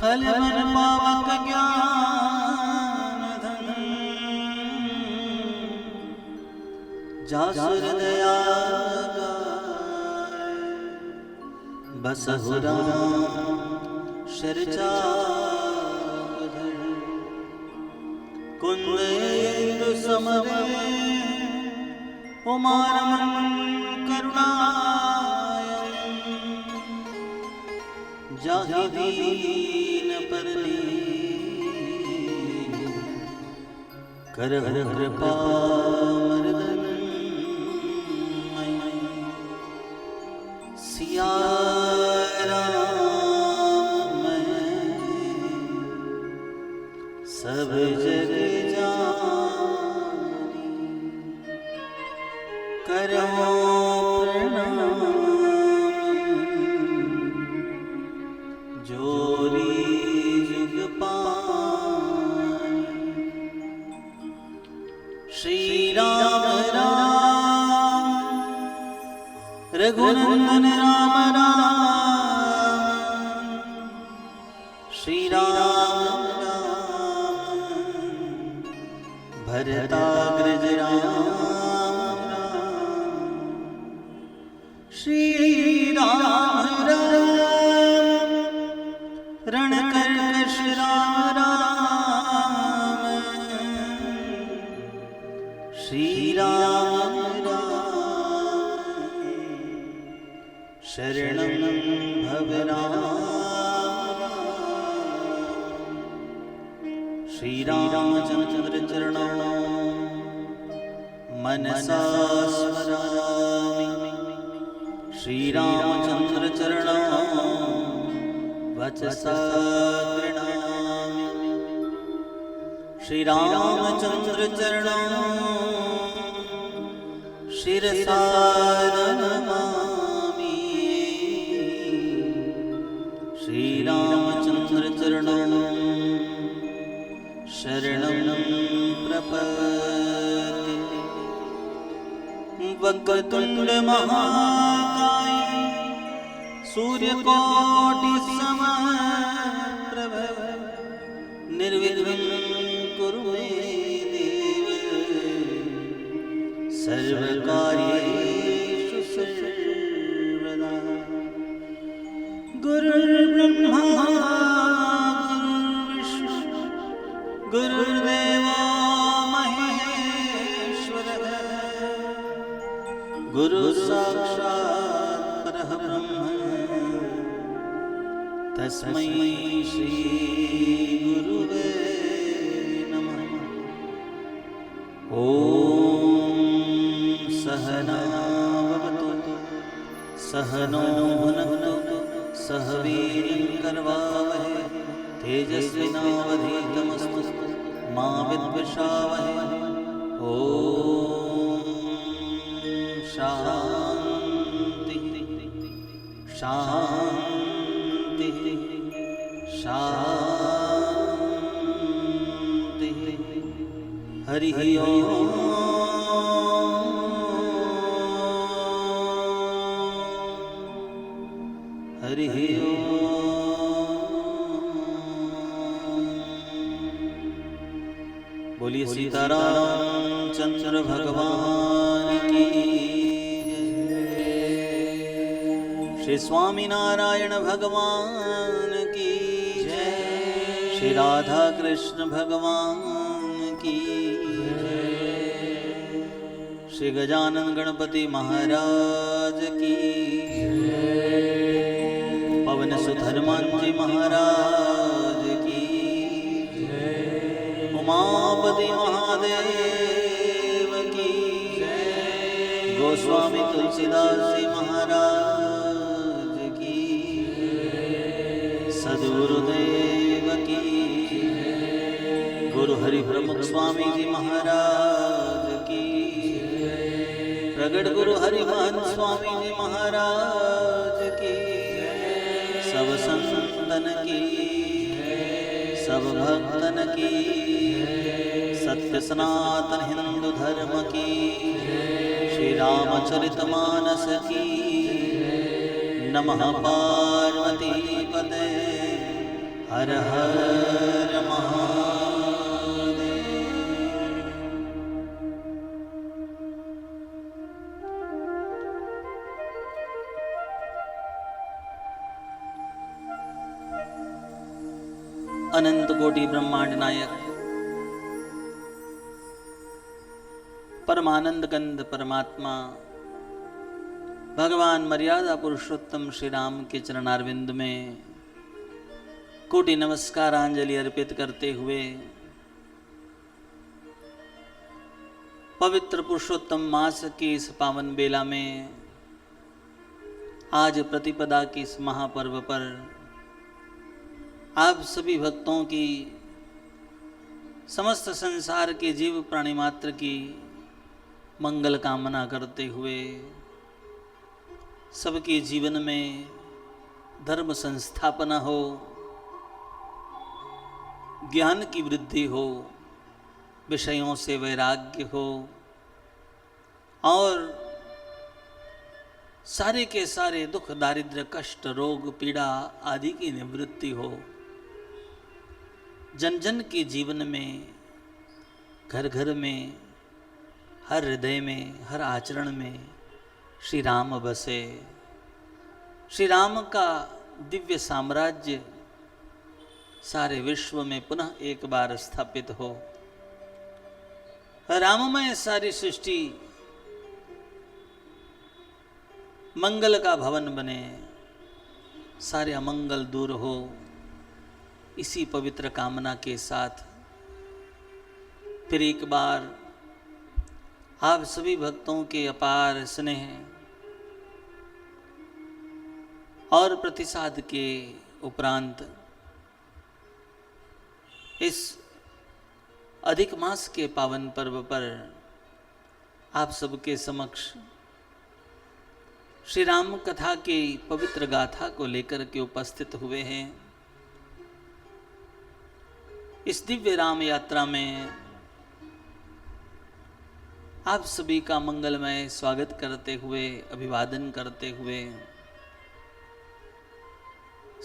खल मन पावक ज्ञान धन जासुर दया बसहु राम शरचा कुंद समरे उमारमन करुणाय जाहि दीन परली करहु कृपा मर्दन सिया राम सब जग जानी करो प्रणाम जोरी जुग पानी। श्री राम राम रघुनंदन राम राम श्री राम राम भरताग्रज राम राम श्री राम राम रणकर्कश राम राम श्री राम राम शरणं भव राम श्री रामचंद्र चरणों मनसा स्मरामि श्री रामचंद्र चरणों वचसा गृह्णामि श्री रामचंद्र चरणों शिरसा नमामि श्री रामचंद्र चरणों शरणं प्रपद्ये। वक्रतुंड महाकाय सूर्यकोटि समप्रभ निर्विघ्नं कुरु मे देव सर्वकार्येषु सर्वदा। गुरुर्ब्रह्मा गुरुर्विष्णु गुरुर्देवो महेश्वरः गुरुः साक्षात् परब्रह्म तस्मै श्री गुरुवे नमः। ॐ सहना भवतु सहनो भुनक्तु सह वीर्यं करवावहै तेजस्विनावधीतमस्तु मा विद्विषावहै। ॐ शान्ति शान्ति शान्ति। हरि ओम हरि ओम। बोलिए सीताराम चंद्र भगवान की जय। श्री स्वामी नारायण भगवान की जय। श्री राधा कृष्ण भगवान की जय। श्री गजानन गणपति महाराज की जय। पवन सुत हनुमान जी महाराज की जय। उमापति महादेव की जय। गोस्वामी तुलसीदास जी महाराज की जय। सद्गुरुदेव की जय। गुरु हरि प्रमुख स्वामी जी महाराज की जय। प्रगट गुरु हरिमहंत स्वामी जी महाराज की जय। सब संतन की सब भक्तन की सत्य सनातन हिंदू धर्म की श्री रामचरितमानस की नमः पार्वती पते हर हर महादेव। अनंत कोटि ब्रह्मांड नायक परमानंद कंद परमात्मा भगवान मर्यादा पुरुषोत्तम श्री राम के चरणारविंद में कोटि नमस्कार अंजलि अर्पित करते हुए पवित्र पुरुषोत्तम मास की इस पावन बेला में आज प्रतिपदा के इस महापर्व पर आप सभी भक्तों की, समस्त संसार के जीव प्राणी मात्र की मंगल कामना करते हुए सबके जीवन में धर्म संस्थापना हो, ज्ञान की वृद्धि हो, विषयों से वैराग्य हो और सारे के सारे दुख दारिद्र्य कष्ट रोग पीड़ा आदि की निवृत्ति हो। जन जन के जीवन में, घर घर में, हर हृदय में, हर आचरण में श्री राम बसे। श्री राम का दिव्य साम्राज्य सारे विश्व में पुनः एक बार स्थापित हो। राममय सारी सृष्टि मंगल का भवन बने, सारे अमंगल दूर हो, इसी पवित्र कामना के साथ फिर एक बार आप सभी भक्तों के अपार स्नेह और प्रतिसाद के उपरांत इस अधिक मास के पावन पर्व पर आप सबके समक्ष श्री राम कथा के पवित्र गाथा को लेकर के उपस्थित हुए हैं। इस दिव्य राम यात्रा में आप सभी का मंगलमय स्वागत करते हुए, अभिवादन करते हुए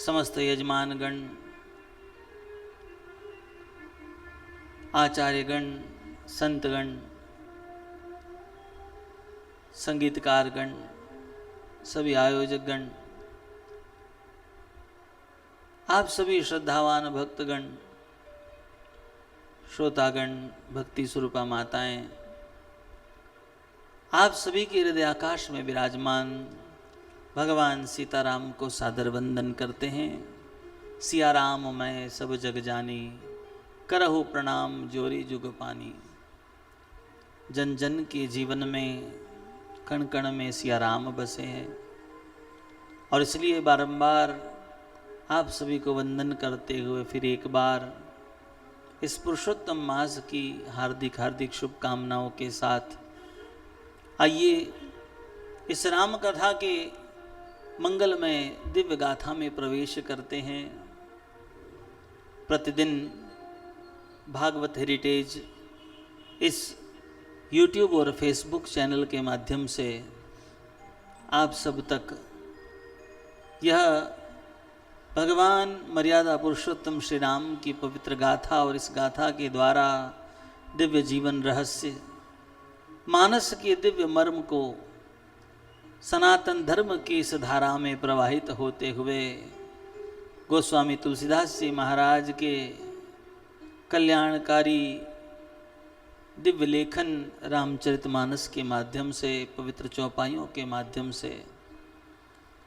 समस्त यजमानगण, आचार्यगण, संतगण, संगीतकारगण, सभी आयोजकगण, आप सभी श्रद्धावान भक्तगण, श्रोतागण, भक्ति स्वरूपा माताएं, आप सभी के हृदय आकाश में विराजमान भगवान सीताराम को सादर वंदन करते हैं। सिया राम मैं सब जग जानी, करहु प्रणाम जोरी जुग पानी। जन जन के जीवन में, कण कण में सिया राम बसे हैं और इसलिए बारंबार आप सभी को वंदन करते हुए फिर एक बार इस पुरुषोत्तम मास की हार्दिक हार्दिक शुभकामनाओं के साथ आइए इस राम कथा के मंगलमय दिव्य गाथा में प्रवेश करते हैं। प्रतिदिन भागवत हेरिटेज इस YouTube और Facebook चैनल के माध्यम से आप सब तक यह भगवान मर्यादा पुरुषोत्तम श्री राम की पवित्र गाथा और इस गाथा के द्वारा दिव्य जीवन रहस्य, मानस के दिव्य मर्म को सनातन धर्म की इस धारा में प्रवाहित होते हुए गोस्वामी तुलसीदास जी महाराज के कल्याणकारी दिव्य लेखन रामचरितमानस के माध्यम से, पवित्र चौपाइयों के माध्यम से,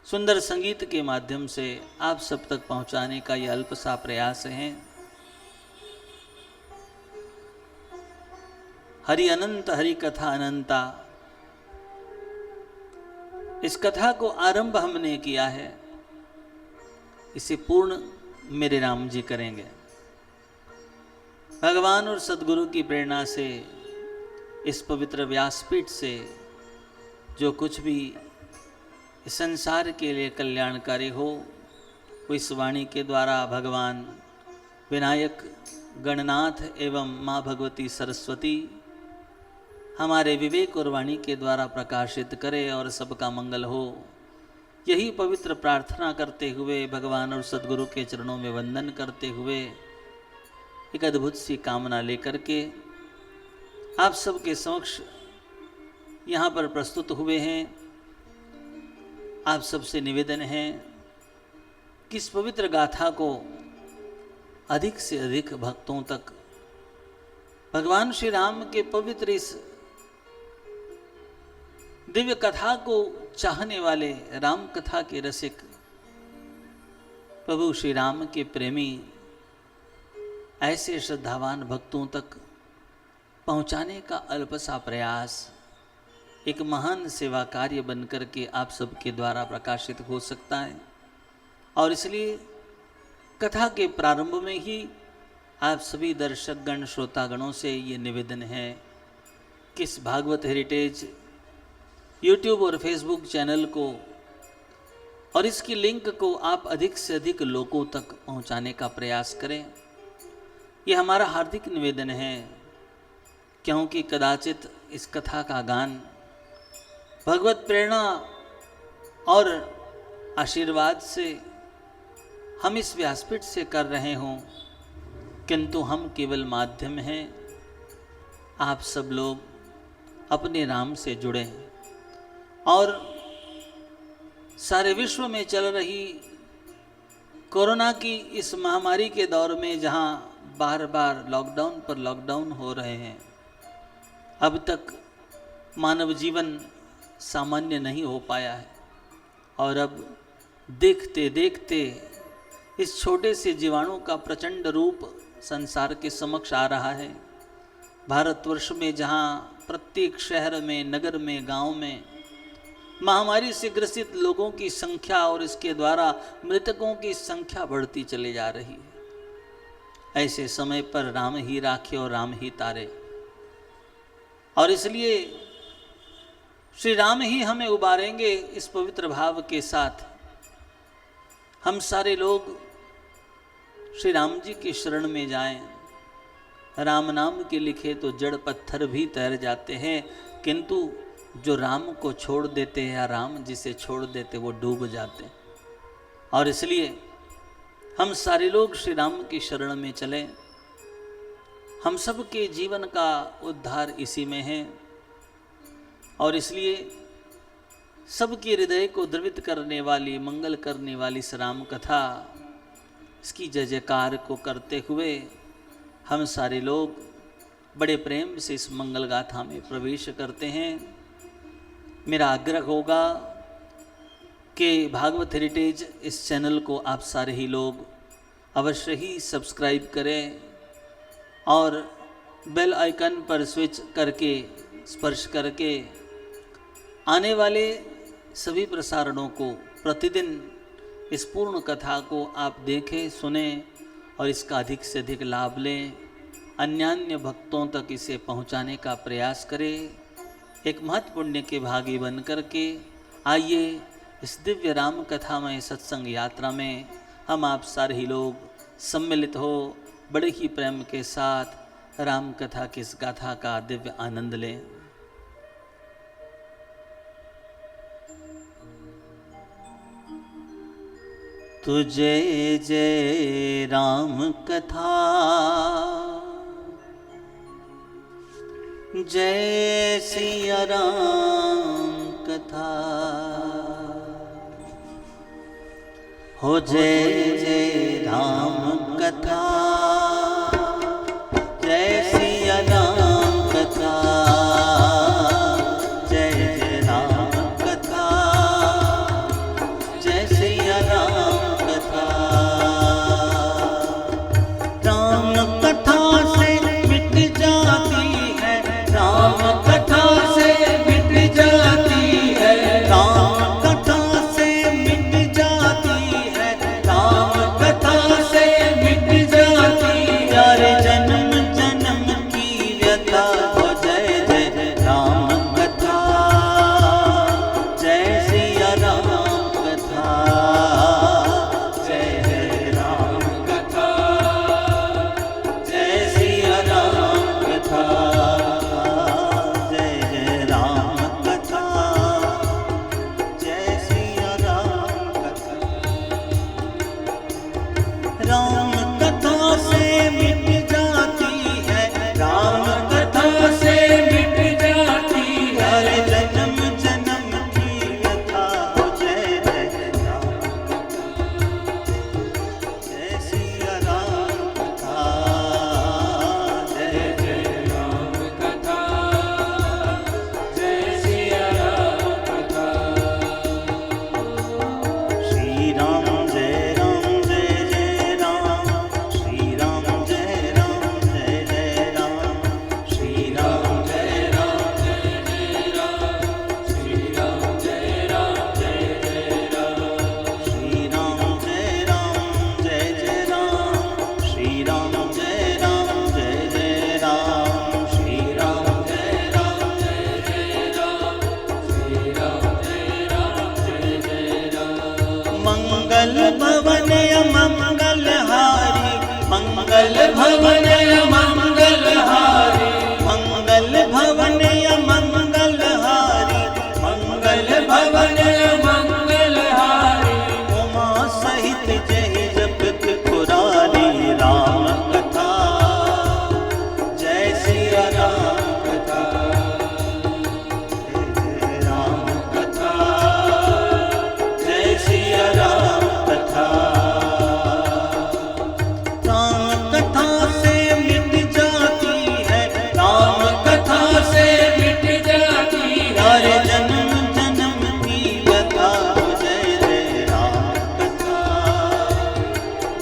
सुंदर संगीत के माध्यम से आप सब तक पहुंचाने का यह अल्प सा प्रयास है। हरि अनंत हरि कथा अनंता, इस कथा को आरंभ हमने किया है, इसे पूर्ण मेरे राम जी करेंगे। भगवान और सद्गुरु की प्रेरणा से इस पवित्र व्यासपीठ से जो कुछ भी इस संसार के लिए कल्याणकारी हो, वो इस वाणी के द्वारा भगवान विनायक गणनाथ एवं माँ भगवती सरस्वती हमारे विवेक और वाणी के द्वारा प्रकाशित करे और सबका मंगल हो, यही पवित्र प्रार्थना करते हुए, भगवान और सदगुरु के चरणों में वंदन करते हुए, एक अद्भुत सी कामना लेकर के आप सबके समक्ष यहाँ पर प्रस्तुत हुए हैं। आप सबसे निवेदन है कि इस पवित्र गाथा को अधिक से अधिक भक्तों तक, भगवान श्री राम के पवित्र इस दिव्य कथा को चाहने वाले, राम कथा के रसिक, प्रभु श्री राम के प्रेमी, ऐसे श्रद्धावान भक्तों तक पहुंचाने का अल्प सा प्रयास एक महान सेवा कार्य बनकर के आप सबके द्वारा प्रकाशित हो सकता है। और इसलिए कथा के प्रारंभ में ही आप सभी दर्शकगण, श्रोतागणों से ये निवेदन है कि इस भागवत हेरिटेज यूट्यूब और फेसबुक चैनल को और इसकी लिंक को आप अधिक से अधिक लोगों तक पहुंचाने का प्रयास करें। ये हमारा हार्दिक निवेदन है, क्योंकि कदाचित इस कथा का गान भगवत प्रेरणा और आशीर्वाद से हम इस व्यासपीठ से कर रहे हों, किंतु हम केवल माध्यम हैं। आप सब लोग अपने राम से जुड़े और सारे विश्व में चल रही कोरोना की इस महामारी के दौर में, जहां बार बार लॉकडाउन पर लॉकडाउन हो रहे हैं, अब तक मानव जीवन सामान्य नहीं हो पाया है। और अब देखते देखते इस छोटे से जीवाणु का प्रचंड रूप संसार के समक्ष आ रहा है। भारतवर्ष में जहां प्रत्येक शहर में, नगर में, गांव में महामारी से ग्रसित लोगों की संख्या और इसके द्वारा मृतकों की संख्या बढ़ती चली जा रही है, ऐसे समय पर राम ही राखे और राम ही तारे। और इसलिए श्री राम ही हमें उबारेंगे। इस पवित्र भाव के साथ हम सारे लोग श्री राम जी की शरण में जाएं। राम नाम के लिखे तो जड़ पत्थर भी तैर जाते हैं, किंतु जो राम को छोड़ देते हैं या राम जिसे छोड़ देते वो डूब जाते हैं। और इसलिए हम सारे लोग श्री राम की शरण में चलें। हम सब के जीवन का उद्धार इसी में है। और इसलिए सबके हृदय को द्रवित करने वाली, मंगल करने वाली इस राम कथा, इसकी जय जयकार को करते हुए हम सारे लोग बड़े प्रेम से इस मंगल गाथा में प्रवेश करते हैं। मेरा आग्रह होगा कि भागवत हेरिटेज इस चैनल को आप सारे ही लोग अवश्य ही सब्सक्राइब करें और बेल आइकन पर स्विच करके, स्पर्श करके आने वाले सभी प्रसारणों को प्रतिदिन इस पूर्ण कथा को आप देखें, सुने और इसका अधिक से अधिक लाभ लें। अन्यान्य भक्तों तक इसे पहुंचाने का प्रयास करें। एक महत्वपुण्य के भागी बन करके आइए इस दिव्य राम कथामय सत्संग यात्रा में हम आप सारे ही लोग सम्मिलित हो बड़े ही प्रेम के साथ राम कथा की इस गाथा का दिव्य आनंद लें। तुझे जय राम कथा, जय सिया राम कथा, हो जय जय राम कथा, जय सिया राम कथा, जय जय राम कथा, जय सिया राम कथा। राम कथा से मिट जाती है, राम कथा से मिट जाती है, राम कथा से मिट जाती है, राम कथा से मिट जाती है। सहित जय जपत पुरारी राम कथा, जय सिया राम कथा, जय राम कथा, जय सिया राम कथा। राम कथा से मिट जाती है, राम कथा से मिट जाती है हर जन्म जन्म की व्यथा। जय जय राम कथा,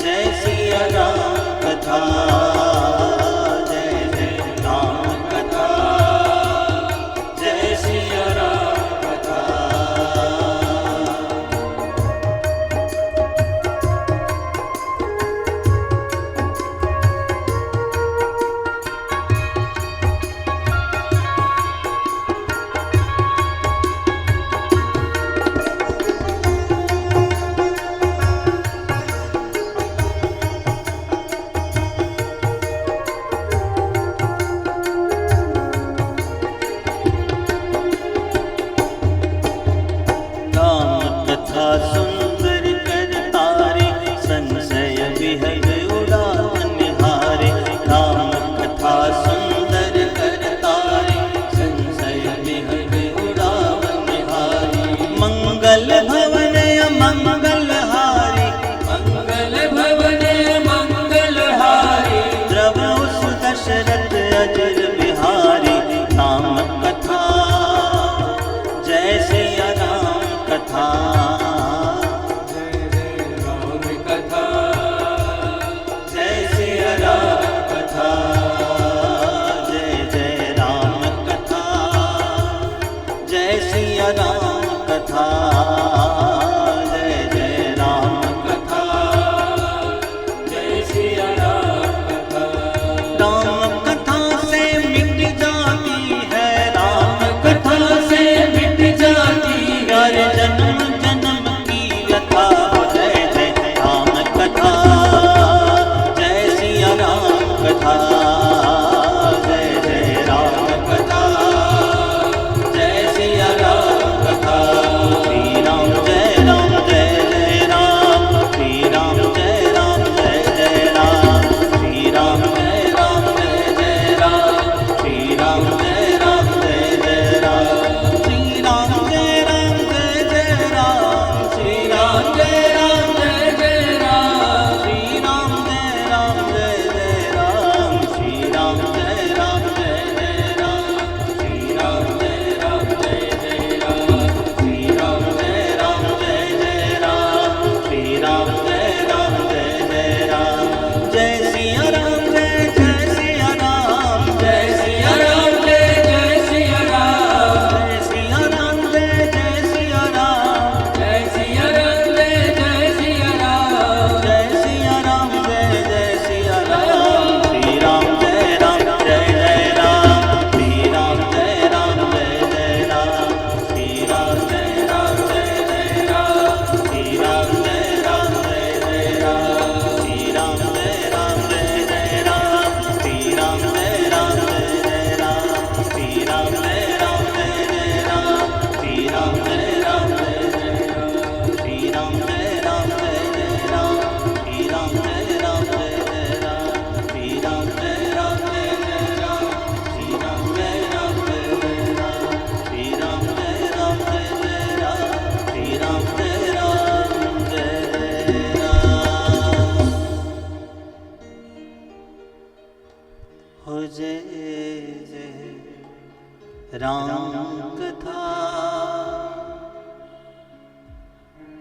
जय सिया राम कथा, जय जय राम कथा, जय सिया राम कथा। राम कथा सुंदर करतारे, संशय विहग उड़ान हारे। राम कथा सुंदर करतारे, संशय विहग उड़ान हारे। मंगल भवन मंगल हारे, मंगल भवन मंगल हारे। द्रव सुत दशरथ अजर बिहारी। राम कथा, जय सिया राम कथा, जय जय राम कथा, जय सिया राम कथा, जय जय राम कथा, जय सिया राम कथा, जय जय राम कथा, जय सिया राम कथा। राम कथा से मिट जाती है, राम कथा से मिट जाती हर जन्म जन्म की व्यथा। जय जय राम कथा, जय सिया राम कथा, जय जय राम कथा, जय सिया राम कथा। श्री राम जय राम जय जय राम, श्री राम जय राम जय जय राम, श्री राम जय राम जय जय राम, श्री राम जय राम जय जय राम, श्री राम जय राम जय जय राम, श्री राम जय राम जय जय राम, श्री राम जय राम जय जय राम, श्री राम जय राम जय जय राम, श्री राम जय राम जय जय राम, श्री राम जय राम जय जय राम, श्री राम जय राम जय जय राम। जय सिया राम जय जय सिया राम, जय सिया राम जय जय सिया राम, जय सिया राम जय जय सिया राम, जय सिया राम जय जय सिया राम, जय सिया राम जय जय सिया राम। श्री राम जय राम जय जय राम, श्री राम जय राम जय जय राम, श्री राम जय राम जय जय राम, श्री राम जय राम जय जय राम, श्री राम जय राम जय जय राम, श्री राम जय राम जय जय राम, श्री राम जय राम जय जय राम, श्री राम जय राम जय जय राम, श्री राम जय राम जय जय राम, श्री राम जय राम जय जय राम, श्री राम जय राम जय जय राम, श्री राम जय राम जय जय राम, श्री राम जय राम जय जय राम, श्री राम जय राम जय जय राम। हो जय जय राम कथा,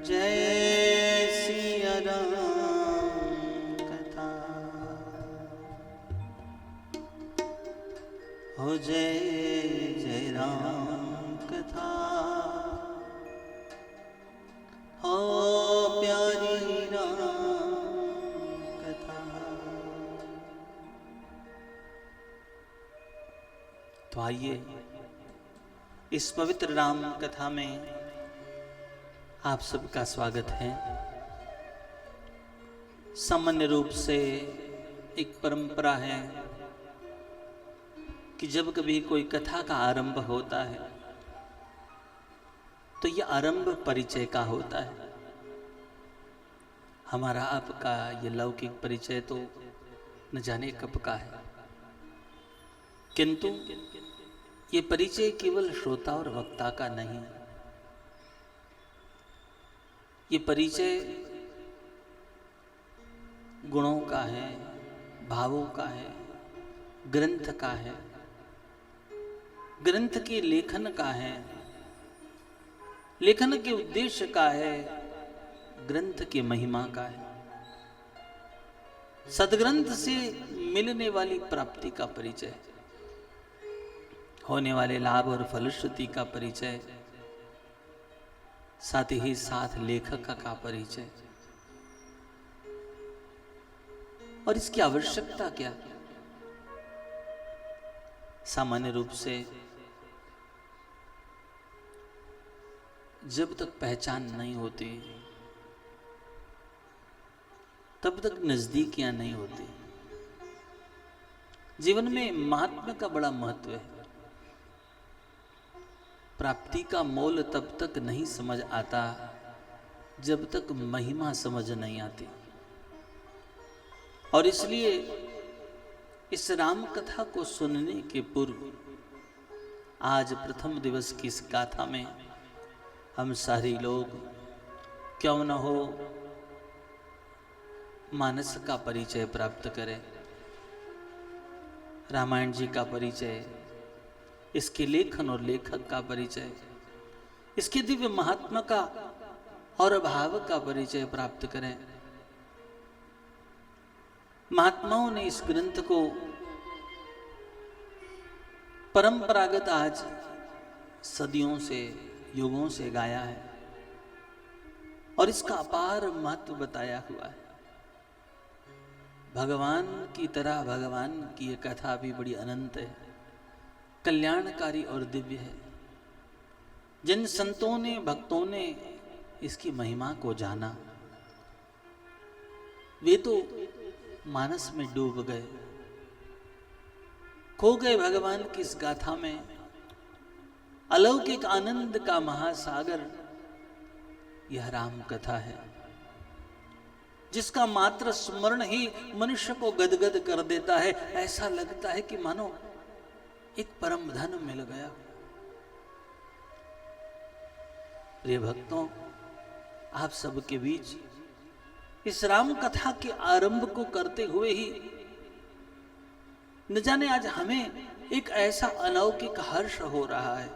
जय सिया राम कथा, हो जय जय राम कथा, हो प्यारी राम कथा। तो आइए इस पवित्र राम कथा में आप सबका स्वागत है। सामान्य रूप से एक परंपरा है कि जब कभी कोई कथा का आरंभ होता है तो यह आरंभ परिचय का होता है। हमारा आपका ये लौकिक परिचय तो न जाने कब का है, किंतु ये परिचय केवल श्रोता और वक्ता का नहीं, ये परिचय गुणों का है, भावों का है, ग्रंथ का है, ग्रंथ के लेखन का है, लेखन के उद्देश्य का है, ग्रंथ की महिमा का है, सदग्रंथ से मिलने वाली प्राप्ति का परिचय, होने वाले लाभ और फलश्रुति का परिचय, साथ ही साथ लेखक का परिचय। और इसकी आवश्यकता क्या? सामान्य रूप से जब तक पहचान नहीं होती तब तक नजदीकियां नहीं होती। जीवन में महात्मा का बड़ा महत्व है। प्राप्ति का मोल तब तक नहीं समझ आता जब तक महिमा समझ नहीं आती। और इसलिए इस राम कथा को सुनने के पूर्व आज प्रथम दिवस की इस गाथा में हम सारे लोग क्यों न हो मानस का परिचय प्राप्त करें, रामायण जी का परिचय, इसके लेखन और लेखक का परिचय, इसके दिव्य महात्मा का और भाव का परिचय प्राप्त करें। महात्माओं ने इस ग्रंथ को परंपरागत आज सदियों से, युगों से गाया है और इसका अपार महत्व बताया हुआ है। भगवान की तरह भगवान की यह कथा भी बड़ी अनंत है, कल्याणकारी और दिव्य है। जिन संतों ने, भक्तों ने इसकी महिमा को जाना, वे तो मानस में डूब गए, खो गए भगवान की इस गाथा में। अलौकिक आनंद का महासागर यह राम कथा है, जिसका मात्र स्मरण ही मनुष्य को गदगद कर देता है। ऐसा लगता है कि मानो एक परम धन मिल गया। प्रिय भक्तों, आप सबके बीच इस राम कथा के आरंभ को करते हुए ही न जाने आज हमें एक ऐसा अलौकिक हर्ष हो रहा है,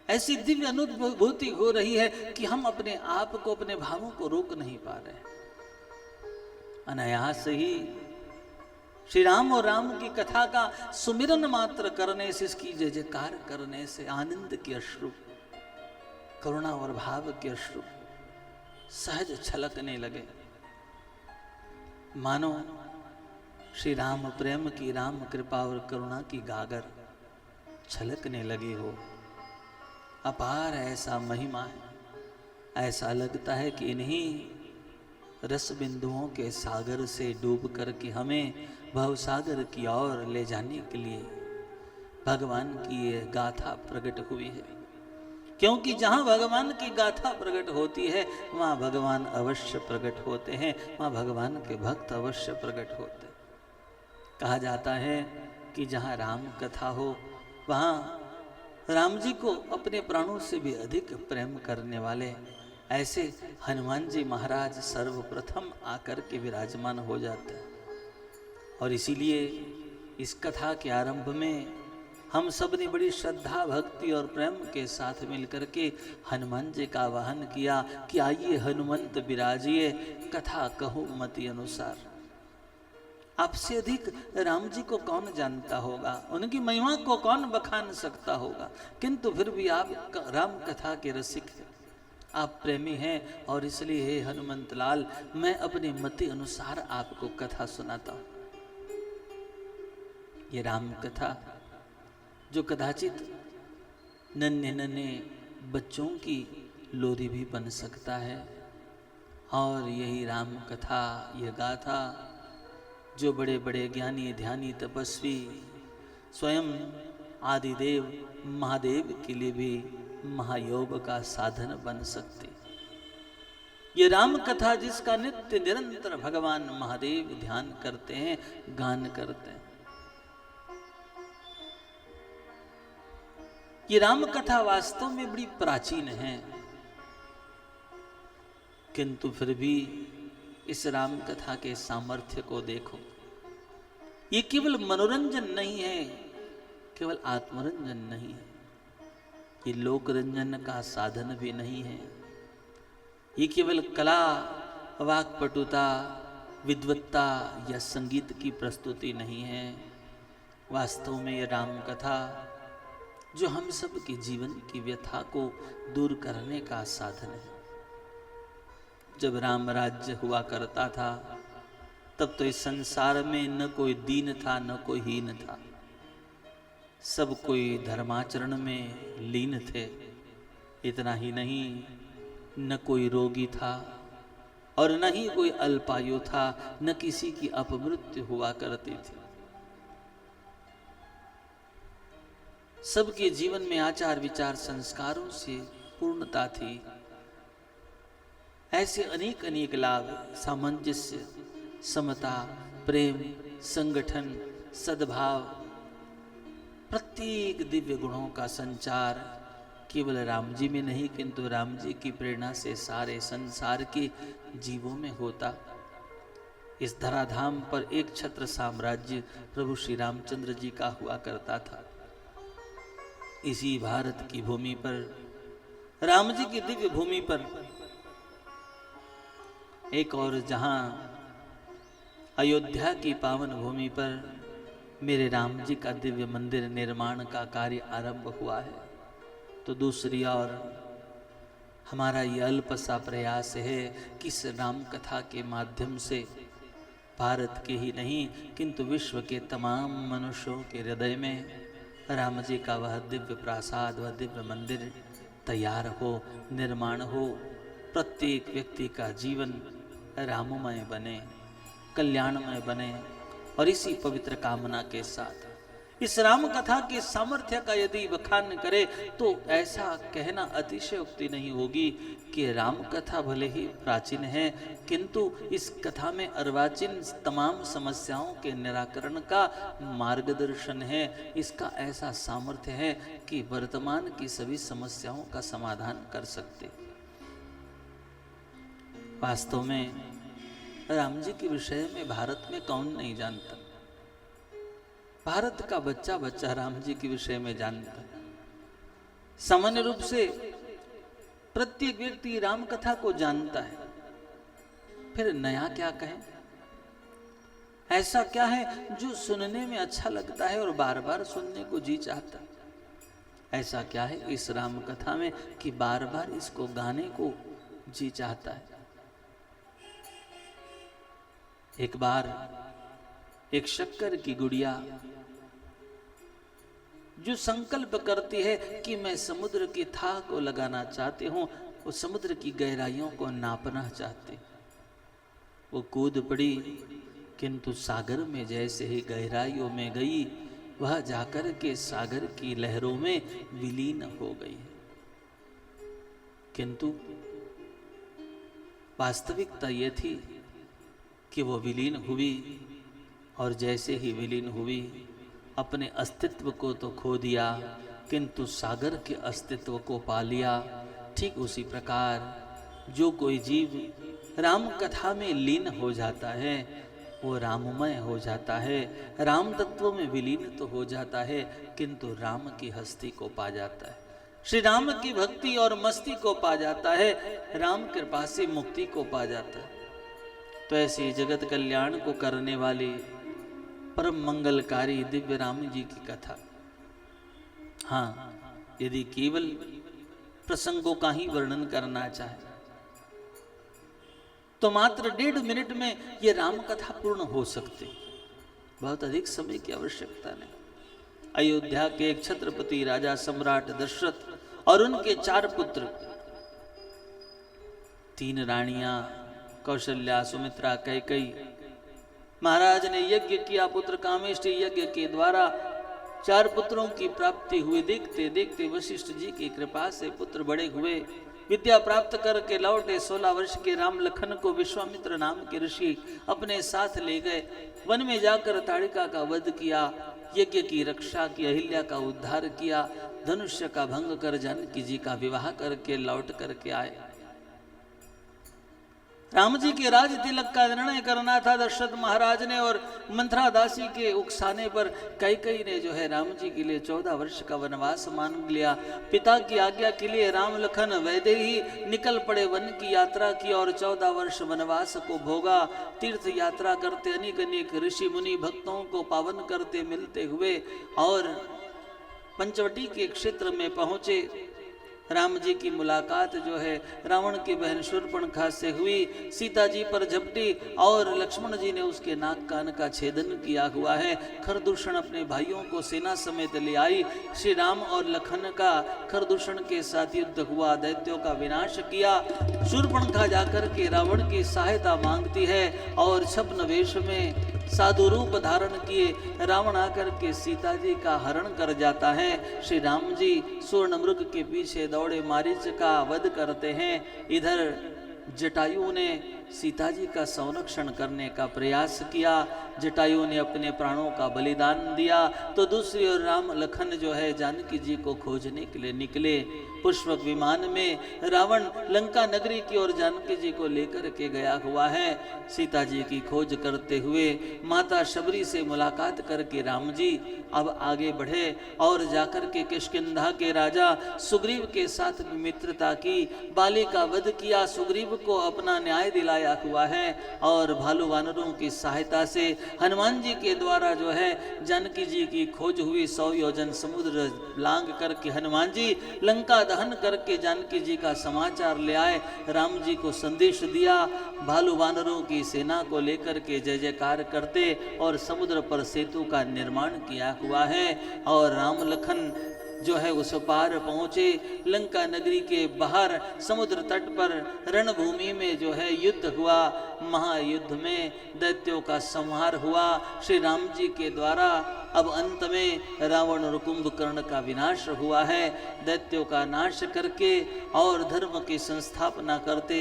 ऐसी दिव्य अनुभूति हो रही है कि हम अपने आप को, अपने भावों को रोक नहीं पा रहे। अनायास ही श्री राम और राम की कथा का सुमिरन मात्र करने से, इसकी जय जयकार करने से आनंद के अश्रु, करुणा और भाव के अश्रु सहज छलकने लगे। मानो श्री राम प्रेम की, राम कृपा और करुणा की गागर छलकने लगी हो। अपार ऐसा महिमा है। ऐसा लगता है कि इन्हीं रस बिंदुओं के सागर से डूब करके हमें भवसागर की ओर ले जाने के लिए भगवान की ये गाथा प्रकट हुई है। क्योंकि जहां भगवान की गाथा प्रकट होती है वहां भगवान अवश्य प्रकट होते हैं, वहां भगवान के भक्त अवश्य प्रकट होते हैं। कहा जाता है कि जहां राम कथा हो वहां राम जी को अपने प्राणों से भी अधिक प्रेम करने वाले ऐसे हनुमान जी महाराज सर्वप्रथम आकर के विराजमान हो जाते हैं। और इसीलिए इस कथा के आरंभ में हम सब ने बड़ी श्रद्धा, भक्ति और प्रेम के साथ मिलकर के हनुमान जी का आवाहन किया कि आइए हनुमंत विराजिए, कथा कहो मति अनुसार। आपसे अधिक राम जी को कौन जानता होगा, उनकी महिमा को कौन बखान सकता होगा, किंतु फिर भी आप राम कथा के रसिक हैं, आप प्रेमी हैं। और इसलिए हे हनुमंत लाल, मैं अपने मति अनुसार आपको कथा सुनाता हूं। ये राम कथा जो कदाचित नन्हे नन्हे बच्चों की लोरी भी बन सकता है, और यही राम कथा, यह गाथा जो बड़े बड़े ज्ञानी, ध्यानी, तपस्वी, स्वयं आदिदेव महादेव के लिए भी महायोग का साधन बन सकती। ये राम कथा जिसका नित्य निरंतर भगवान महादेव ध्यान करते हैं, गान करते हैं। ये राम कथा वास्तव में बड़ी प्राचीन है, किंतु फिर भी इस राम कथा के सामर्थ्य को देखो। ये केवल मनोरंजन नहीं है, केवल आत्मरंजन नहीं है, ये लोकरंजन का साधन भी नहीं है। ये केवल कला, वाक्पटुता, विद्वत्ता या संगीत की प्रस्तुति नहीं है। वास्तव में ये राम कथा जो हम सब के जीवन की व्यथा को दूर करने का साधन है। जब राम राज्य हुआ करता था, तब तो इस संसार में न कोई दीन था, न कोई हीन था। सब कोई धर्माचरण में लीन थे। इतना ही नहीं, न कोई रोगी था और न ही कोई अल्पायु था, न किसी की अपमृत्यु हुआ करती थी। सबके जीवन में आचार विचार संस्कारों से पूर्णता थी। ऐसे अनेक अनेक लाभ, सामंजस्य, समता, प्रेम, संगठन, सद्भाव, प्रत्येक दिव्य गुणों का संचार केवल राम जी में नहीं, किंतु राम जी की प्रेरणा से सारे संसार के जीवों में होता। इस धराधाम पर एक छत्र साम्राज्य प्रभु श्री रामचंद्र जी का हुआ करता था। इसी भारत की भूमि पर, राम जी की दिव्य भूमि पर एक और जहां अयोध्या की पावन भूमि पर मेरे राम जी का दिव्य मंदिर निर्माण का कार्य आरंभ हुआ है, तो दूसरी ओर हमारा ये अल्प सा प्रयास है कि इस राम कथा के माध्यम से भारत के ही नहीं, किंतु विश्व के तमाम मनुष्यों के हृदय में राम जी का वह दिव्य प्रासाद, वह दिव्य मंदिर तैयार हो, निर्माण हो। प्रत्येक व्यक्ति का जीवन राममय बने, कल्याणमय बने। और इसी पवित्र कामना के साथ इस राम कथा के सामर्थ्य का यदि बखान करे, तो ऐसा कहना अतिशयोक्ति नहीं होगी कि राम कथा भले ही प्राचीन है, किंतु इस कथा में अर्वाचीन तमाम समस्याओं के निराकरण का मार्गदर्शन है। इसका ऐसा सामर्थ्य है कि वर्तमान की सभी समस्याओं का समाधान कर सकते। वास्तव में राम जी के विषय में भारत में कौन नहीं जानता। भारत का बच्चा बच्चा राम जी के विषय में जानता। सामान्य रूप से प्रत्येक व्यक्ति राम कथा को जानता है, फिर नया क्या कहें। ऐसा क्या है जो सुनने में अच्छा लगता है और बार बार सुनने को जी चाहता है। ऐसा क्या है इस राम कथा में कि बार बार इसको गाने को जी चाहता है। एक बार एक शक्कर की गुड़िया जो संकल्प करती है कि मैं समुद्र की थाह को लगाना चाहती हूं, वो समुद्र की गहराइयों को नापना चाहती, वो कूद पड़ी, किंतु सागर में जैसे ही गहराइयों में गई, वह जाकर के सागर की लहरों में विलीन हो गई। किंतु वास्तविकता ये थी कि वो विलीन हुई, और जैसे ही विलीन हुई अपने अस्तित्व को तो खो दिया, किंतु सागर के अस्तित्व को पा लिया। ठीक उसी प्रकार जो कोई जीव राम कथा में लीन हो जाता है, वो राममय हो जाता है, राम तत्व में विलीन तो हो जाता है, किंतु राम की हस्ती को पा जाता है, श्री राम की भक्ति और मस्ती को पा जाता है, राम कृपा से मुक्ति को पा जाता है। तो ऐसी जगत कल्याण को करने वाली परम मंगलकारी दिव्य राम जी की कथा, हाँ, यदि केवल प्रसंगों का ही वर्णन करना चाहे तो मात्र 1.5 मिनट में यह राम कथा पूर्ण हो सकती, बहुत अधिक समय की आवश्यकता नहीं। अयोध्या के एक छत्रपति राजा सम्राट दशरथ और उनके 4 पुत्र, 3 रानियां कौशल्या, सुमित्रा, कैकेयी। महाराज ने यज्ञ किया, पुत्र कामेष्टि यज्ञ के द्वारा 4 पुत्रों की प्राप्ति हुई। देखते देखते वशिष्ठ जी की कृपा से पुत्र बड़े हुए, विद्या प्राप्त करके लौटे 16 वर्ष के राम लखन को विश्वामित्र नाम के ऋषि अपने साथ ले गए। वन में जाकर ताड़िका का वध किया, यज्ञ की रक्षा की, अहिल्या का उद्धार किया, धनुष्य का भंग कर जानकी जी का विवाह करके लौट करके आए। राम जी के राज तिलक का निर्णय करना था दशरथ महाराज ने, और मंथरा दासी के उकसाने पर कैकेयी ने जो है राम जी के लिए 14 वर्ष का वनवास मांग लिया। पिता की आज्ञा के लिए राम लखन वैदेही निकल पड़े, वन की यात्रा की और 14 वर्ष वनवास को भोगा। तीर्थ यात्रा करते अनेक अनेक ऋषि मुनि भक्तों को पावन करते मिलते हुए और पंचवटी के क्षेत्र में पहुंचे। राम जी की मुलाकात जो है रावण की बहन शूर्पणखा से हुई, सीता जी पर झपटी और लक्ष्मण जी ने उसके नाक कान का छेदन किया हुआ है। खरदूषण अपने भाइयों को सेना समेत ले आई। श्री राम और लखन का खरदूषण के साथ युद्ध हुआ, दैत्यों का विनाश किया। शूर्पणखा जाकर के रावण की सहायता मांगती है और छद्म वेश में साधु रूप धारण किए रावण आकर के सीता जी का हरण कर जाता है। श्री राम जी स्वर्ण मृग के पीछे दौड़े मारीच का वध करते हैं। इधर जटायु ने सीता जी का संरक्षण करने का प्रयास किया, जटायु ने अपने प्राणों का बलिदान दिया, तो दूसरी ओर राम लखन जो है जानकी जी को खोजने के लिए निकले। पुष्पक विमान में रावण लंका नगरी की ओर जानकी जी को लेकर के गया हुआ है। सीता जी की खोज करते हुए माता शबरी से मुलाकात करके राम जी अब आगे बढ़े और जाकर के किष्किंधा के राजा सुग्रीव के साथ मित्रता की, बाली का वध किया, सुग्रीव को अपना न्याय दिलाया हुआ है और भालू वानरों की सहायता से हनुमान जी के द्वारा जो है जानकी जी की खोज हुई। 100 योजन समुद्र लांग करके हनुमान जी लंका दहन करके जानकी जी का समाचार ले आए, राम जी को संदेश दिया। भालू वानरों की सेना को लेकर के जय जयकार करते और समुद्र पर सेतु का निर्माण किया हुआ है और राम लखन जो है उस पार पहुंचे। लंका नगरी के बाहर समुद्र तट पर रणभूमि में जो है युद्ध हुआ। महायुद्ध में दैत्यों का संहार हुआ श्री राम जी के द्वारा। अब अंत में रावण और कुंभकर्ण का विनाश हुआ है। दैत्यों का नाश करके और धर्म की संस्थापना करते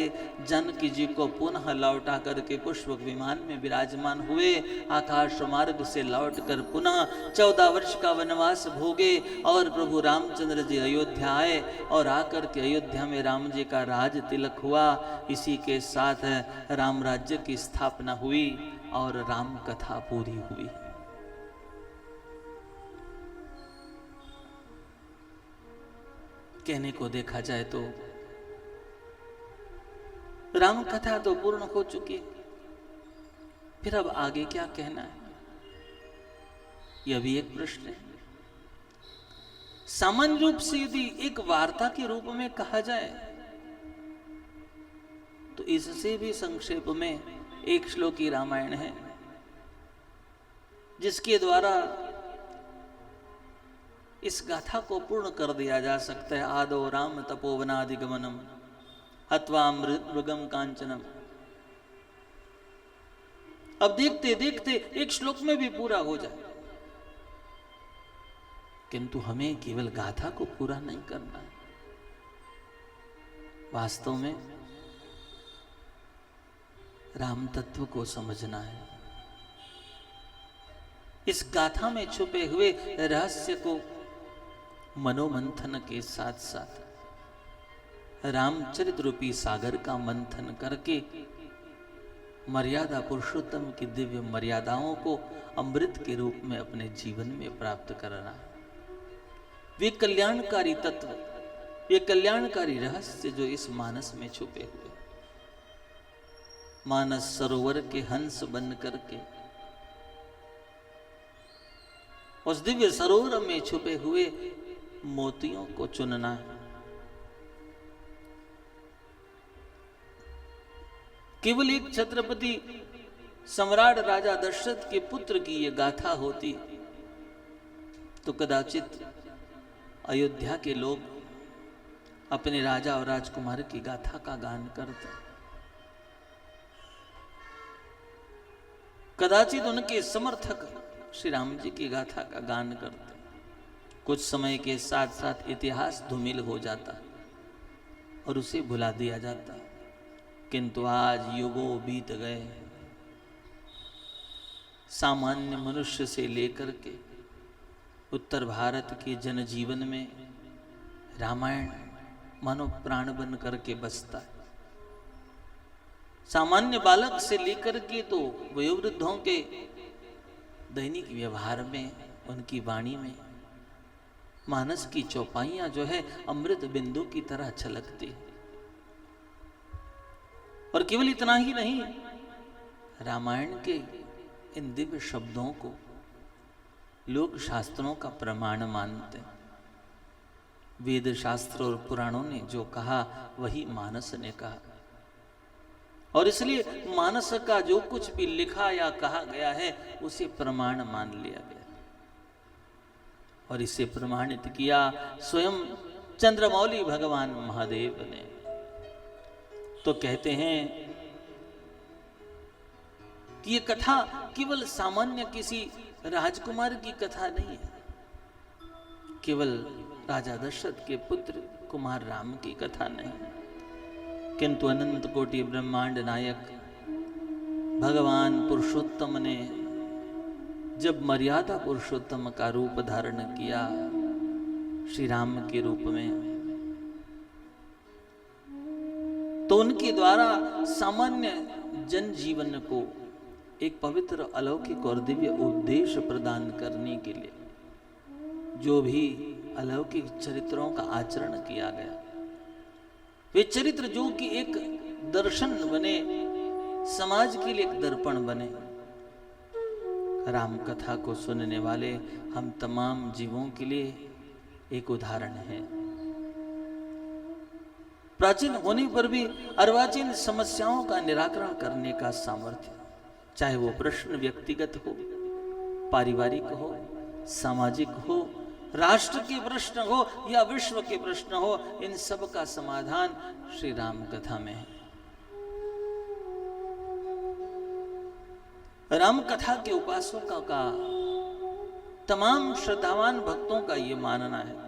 जानकी जी को पुनः लौटा करके पुष्पक विमान में विराजमान हुए। आकाश मार्ग से लौटकर पुनः 14 वर्ष का वनवास भोगे और प्रभु रामचंद्र जी अयोध्या आए और आकर के अयोध्या में राम जी का राज तिलक हुआ। इसी के साथ राम राज्य की स्थापना हुई और राम कथा पूरी हुई। कहने को देखा जाए तो राम कथा तो पूर्ण हो चुकी, फिर अब आगे क्या कहना है, यह भी एक प्रश्न है। सामान्य रूप से यदि एक वार्ता के रूप में कहा जाए तो इससे भी संक्षेप में एक श्लोकी रामायण है जिसके द्वारा इस गाथा को पूर्ण कर दिया जा सकता है। आदो राम तपोवनादिगमनम हत्वा मृगम कांचनम। अब देखते देखते एक श्लोक में भी पूरा हो जाए, किंतु हमें केवल गाथा को पूरा नहीं करना है। वास्तव में राम तत्व को समझना है। इस गाथा में छुपे हुए रहस्य को मनोमंथन के साथ साथ रामचरित रूपी सागर का मंथन करके मर्यादा पुरुषोत्तम की दिव्य मर्यादाओं को अमृत के रूप में अपने जीवन में प्राप्त करना है। वे कल्याणकारी तत्व, ये कल्याणकारी रहस्य जो इस मानस में छुपे हुए, मानस सरोवर के हंस बन करके उस दिव्य सरोवर में छुपे हुए मोतियों को चुनना है। केवल एक छत्रपति सम्राट राजा दशरथ के पुत्र की यह गाथा होती तो कदाचित अयोध्या के लोग अपने राजा और राजकुमार की गाथा का गान करते, कदाचित उनके समर्थक श्री राम जी की गाथा का गान करते। कुछ समय के साथ साथ इतिहास धूमिल हो जाता और उसे भुला दिया जाता। किंतु आज युगों बीत गए, सामान्य मनुष्य से लेकर के उत्तर भारत के जनजीवन में रामायण मानो प्राण बन करके बसता है। सामान्य बालक से लेकर के तो वयोवृद्धों के दैनिक व्यवहार में, उनकी वाणी में मानस की चौपाइयां जो है अमृत बिंदु की तरह छलकती है। और केवल इतना ही नहीं, रामायण के इन दिव्य शब्दों को लोक शास्त्रों का प्रमाण मानते हैं। वेद शास्त्र और पुराणों ने जो कहा वही मानस ने कहा, और इसलिए मानस का जो कुछ भी लिखा या कहा गया है उसे प्रमाण मान लिया गया और इसे प्रमाणित किया स्वयं चंद्रमौली भगवान महादेव ने। तो कहते हैं कि ये कथा केवल सामान्य किसी राजकुमार की कथा नहीं है, केवल राजा दशरथ के पुत्र कुमार राम की कथा नहीं, किंतु अनंत कोटि ब्रह्मांड नायक भगवान पुरुषोत्तम ने जब मर्यादा पुरुषोत्तम का रूप धारण किया श्री राम के रूप में, तो उनके द्वारा सामान्य जन जीवन को एक पवित्र अलौकिक और दिव्य उद्देश्य प्रदान करने के लिए जो भी अलौकिक चरित्रों का आचरण किया गया, वे चरित्र जो कि एक दर्शन बने, समाज के लिए एक दर्पण बने। राम कथा को सुनने वाले हम तमाम जीवों के लिए एक उदाहरण है। प्राचीन होने पर भी अर्वाचीन समस्याओं का निराकरण करने का सामर्थ्य, चाहे वो प्रश्न व्यक्तिगत हो, पारिवारिक हो, सामाजिक हो, राष्ट्र के प्रश्न हो या विश्व के प्रश्न हो, इन सब का समाधान श्री राम कथा में है। राम कथा के उपासकों का, तमाम श्रद्धावान भक्तों का यह मानना है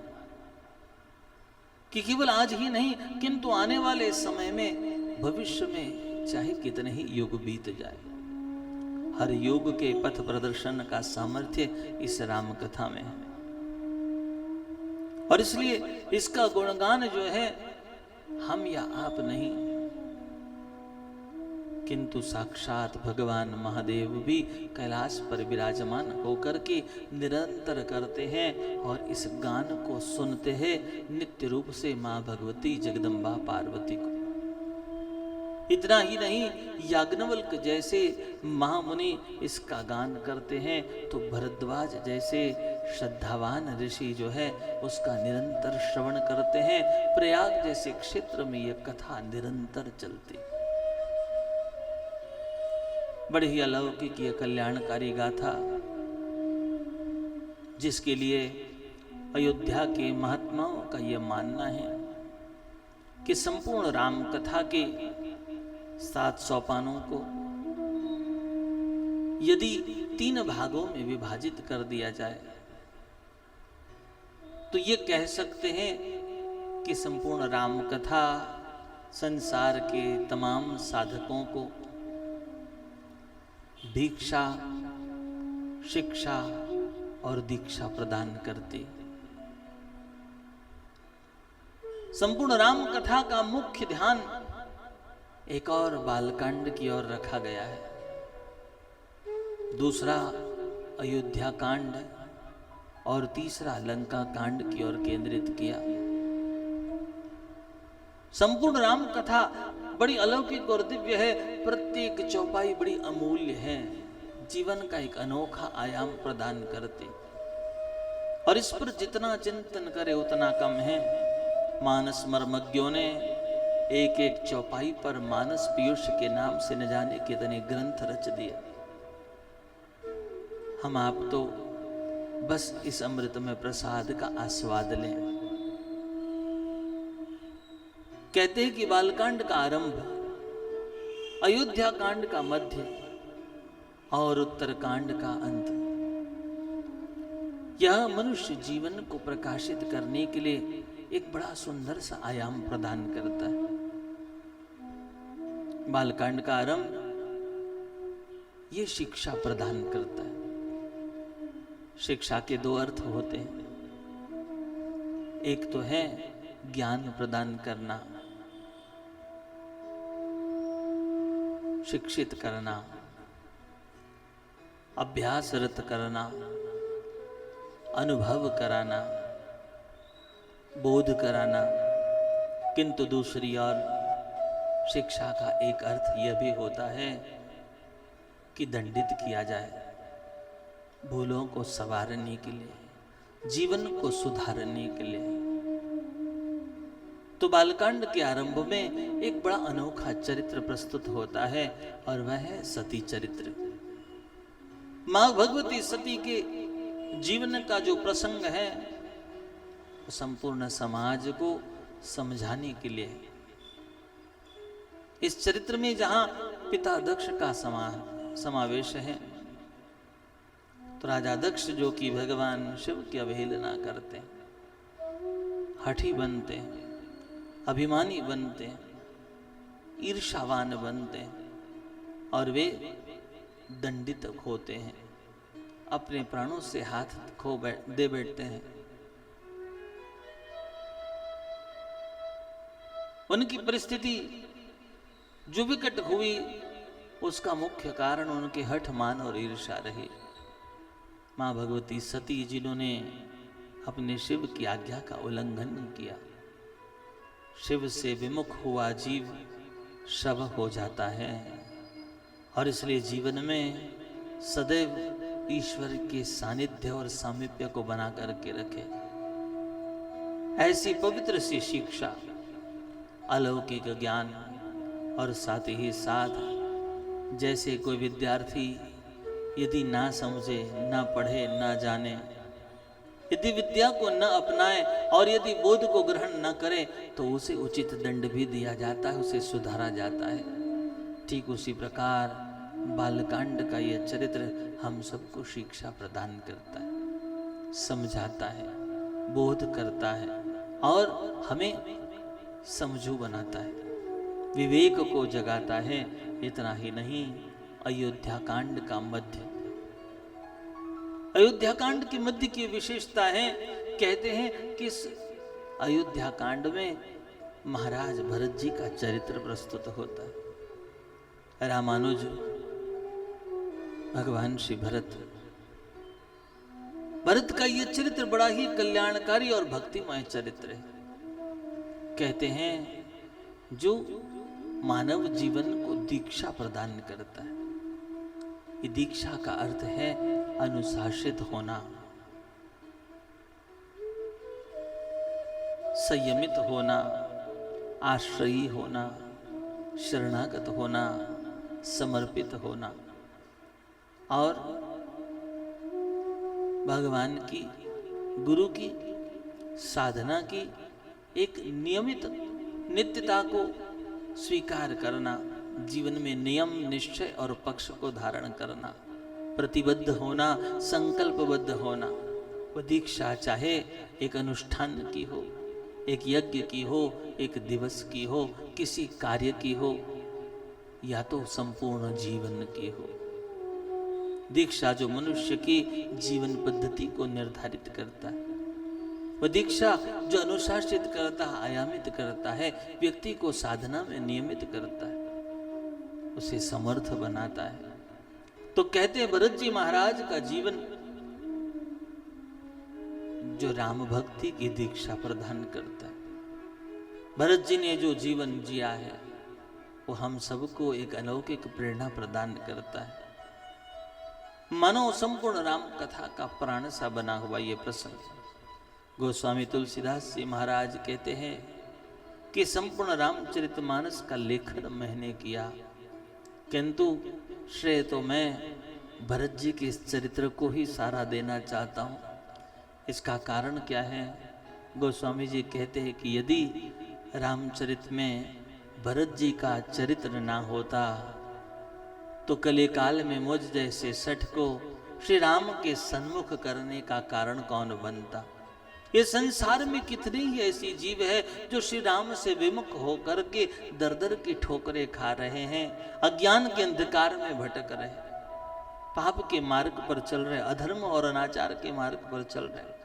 कि केवल आज ही नहीं किंतु आने वाले समय में, भविष्य में चाहे कितने ही युग बीत जाए, हर युग के पथ प्रदर्शन का सामर्थ्य इस राम कथा में है। और इसलिए इसका गुणगान जो है हम या आप नहीं, किंतु साक्षात भगवान महादेव भी कैलाश पर विराजमान होकर के निरंतर करते हैं और इस गान को सुनते हैं नित्य रूप से मां भगवती जगदम्बा पार्वती को। इतना ही नहीं, याज्ञवल्क्य जैसे महामुनि इसका गान करते हैं तो भरद्वाज जैसे श्रद्धावान ऋषि जो है उसका निरंतर श्रवण करते हैं। प्रयाग जैसे क्षेत्र में यह कथा निरंतर चलती। बड़ी ही अलौकिक यह कल्याणकारी गाथा, जिसके लिए अयोध्या के महात्माओं का यह मानना है कि संपूर्ण राम कथा के 7 सोपानों को यदि 3 भागों में विभाजित कर दिया जाए तो ये कह सकते हैं कि संपूर्ण राम कथा संसार के तमाम साधकों को भिक्षा, शिक्षा और दीक्षा प्रदान करती। संपूर्ण राम कथा का मुख्य ध्यान एक और बालकांड की ओर रखा गया है, दूसरा अयोध्या कांड और तीसरा लंका कांड की ओर केंद्रित किया। संपूर्ण राम कथा बड़ी अलौकिक और दिव्य है, प्रत्येक चौपाई बड़ी अमूल्य है, जीवन का एक अनोखा आयाम प्रदान करती, और इस पर जितना चिंतन करे उतना कम है। मानस मर्मज्ञों ने एक एक चौपाई पर मानस पीयूष के नाम से न जाने कितने ग्रंथ रच दिए। हम आप तो बस इस अमृत में प्रसाद का आस्वाद लें। कहते हैं कि बालकांड का आरंभ, अयोध्या कांड का मध्य और उत्तरकांड का अंत, यह मनुष्य जीवन को प्रकाशित करने के लिए एक बड़ा सुंदर सा आयाम प्रदान करता है। बालकांड का आरंभ ये शिक्षा प्रदान करता है। शिक्षा के दो अर्थ होते हैं, एक तो है ज्ञान प्रदान करना, शिक्षित करना, अभ्यासरत करना, अनुभव कराना, बोध कराना। किंतु दूसरी ओर शिक्षा का एक अर्थ यह भी होता है कि दंडित किया जाए, भूलों को संवारने के लिए, जीवन को सुधारने के लिए। तो बालकांड के आरंभ में एक बड़ा अनोखा चरित्र प्रस्तुत होता है और वह है सती चरित्र। मां भगवती सती के जीवन का जो प्रसंग है वो संपूर्ण समाज को समझाने के लिए। इस चरित्र में जहां पिता दक्ष का समावेश है, तो राजा दक्ष जो कि भगवान शिव की अवहेलना करते हैं, हठी बनते हैं, अभिमानी बनते हैं, ईर्ष्यावान बनते हैं और वे दंडित होते हैं, अपने प्राणों से हाथ दे बैठते हैं। उनकी परिस्थिति जो विकट हुई उसका मुख्य कारण उनके हठ, मान और ईर्ष्या रही। मां भगवती सती जिन्होंने अपने शिव की आज्ञा का उल्लंघन किया, शिव से विमुख हुआ जीव शव हो जाता है और इसलिए जीवन में सदैव ईश्वर के सानिध्य और सामीप्य को बना करके रखे। ऐसी पवित्र सी शिक्षा, अलौकिक ज्ञान और साथ ही साथ जैसे कोई विद्यार्थी यदि ना समझे, ना पढ़े, ना जाने, यदि विद्या को न अपनाए और यदि बोध को ग्रहण न करे तो उसे उचित दंड भी दिया जाता है, उसे सुधारा जाता है। ठीक उसी प्रकार बालकांड का यह चरित्र हम सबको शिक्षा प्रदान करता है, समझाता है, बोध करता है और हमें समझू बनाता है, विवेक को जगाता है। इतना ही नहीं, अयोध्या कांड का मध्य, अयोध्या कांड की मध्य की विशेषता है, कहते हैं कि इस अयोध्या कांड में महाराज भरत जी का चरित्र प्रस्तुत होता है। रामानुज भगवान श्री भरत का यह चरित्र बड़ा ही कल्याणकारी और भक्तिमय चरित्र है। कहते हैं जो मानव जीवन को दीक्षा प्रदान करता है। ये दीक्षा का अर्थ है अनुशासित होना, संयमित होना, आश्रयी होना, शरणागत होना, समर्पित होना और भगवान की, गुरु की साधना की एक नियमित नित्यता को स्वीकार करना, जीवन में नियम, निश्चय और पक्ष को धारण करना, प्रतिबद्ध होना, संकल्पबद्ध होना। वह दीक्षा चाहे एक अनुष्ठान की हो, एक यज्ञ की हो, एक दिवस की हो, किसी कार्य की हो या तो संपूर्ण जीवन की हो। दीक्षा जो मनुष्य की जीवन पद्धति को निर्धारित करता है, वह दीक्षा जो अनुशासित करता है, आयामित करता है, व्यक्ति को साधना में नियमित करता है, उसे समर्थ बनाता है। तो कहते हैं भरत जी महाराज का जीवन जो राम भक्ति की दीक्षा प्रदान करता है। भरत जी ने जो जीवन जिया है वो हम सबको एक अलौकिक प्रेरणा प्रदान करता है। मानो संपूर्ण राम कथा का प्राण सा बना हुआ ये प्रसंग। गोस्वामी तुलसीदास जी महाराज कहते हैं कि संपूर्ण रामचरितमानस का लेखन मैंने किया, किंतु श्रेय तो मैं भरत जी के इस चरित्र को ही सारा देना चाहता हूँ। इसका कारण क्या है? गोस्वामी जी कहते हैं कि यदि रामचरित में भरत जी का चरित्र ना होता तो कले काल में मुझ जैसे सठ को श्री राम के सन्मुख करने का कारण कौन बनता। ये संसार में कितने ही ऐसी जीव है जो श्री राम से विमुख होकर के दर दर की ठोकरें खा रहे हैं, अज्ञान के अंधकार में भटक रहे, पाप के मार्ग पर चल रहे, अधर्म और अनाचार के मार्ग पर चल रहे,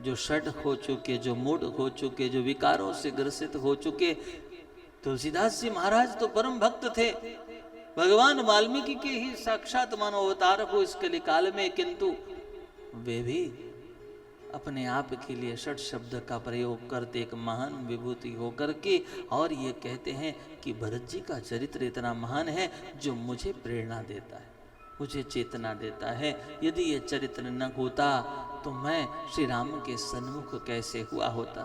जो षट हो चुके, जो मूढ़ हो चुके, जो विकारों से ग्रसित हो चुके। तुलसीदास जी महाराज तो परम भक्त थे, भगवान वाल्मीकि के ही साक्षात मानव अवतार हो इस कलिकाल में, किंतु वे भी अपने आप के लिए षट शब्द का प्रयोग करते एक महान विभूति होकर के, और ये कहते हैं कि भरत जी का चरित्र इतना महान है जो मुझे प्रेरणा देता है, मुझे चेतना देता है। यदि ये चरित्र न होता तो मैं श्री राम के सन्मुख कैसे हुआ होता।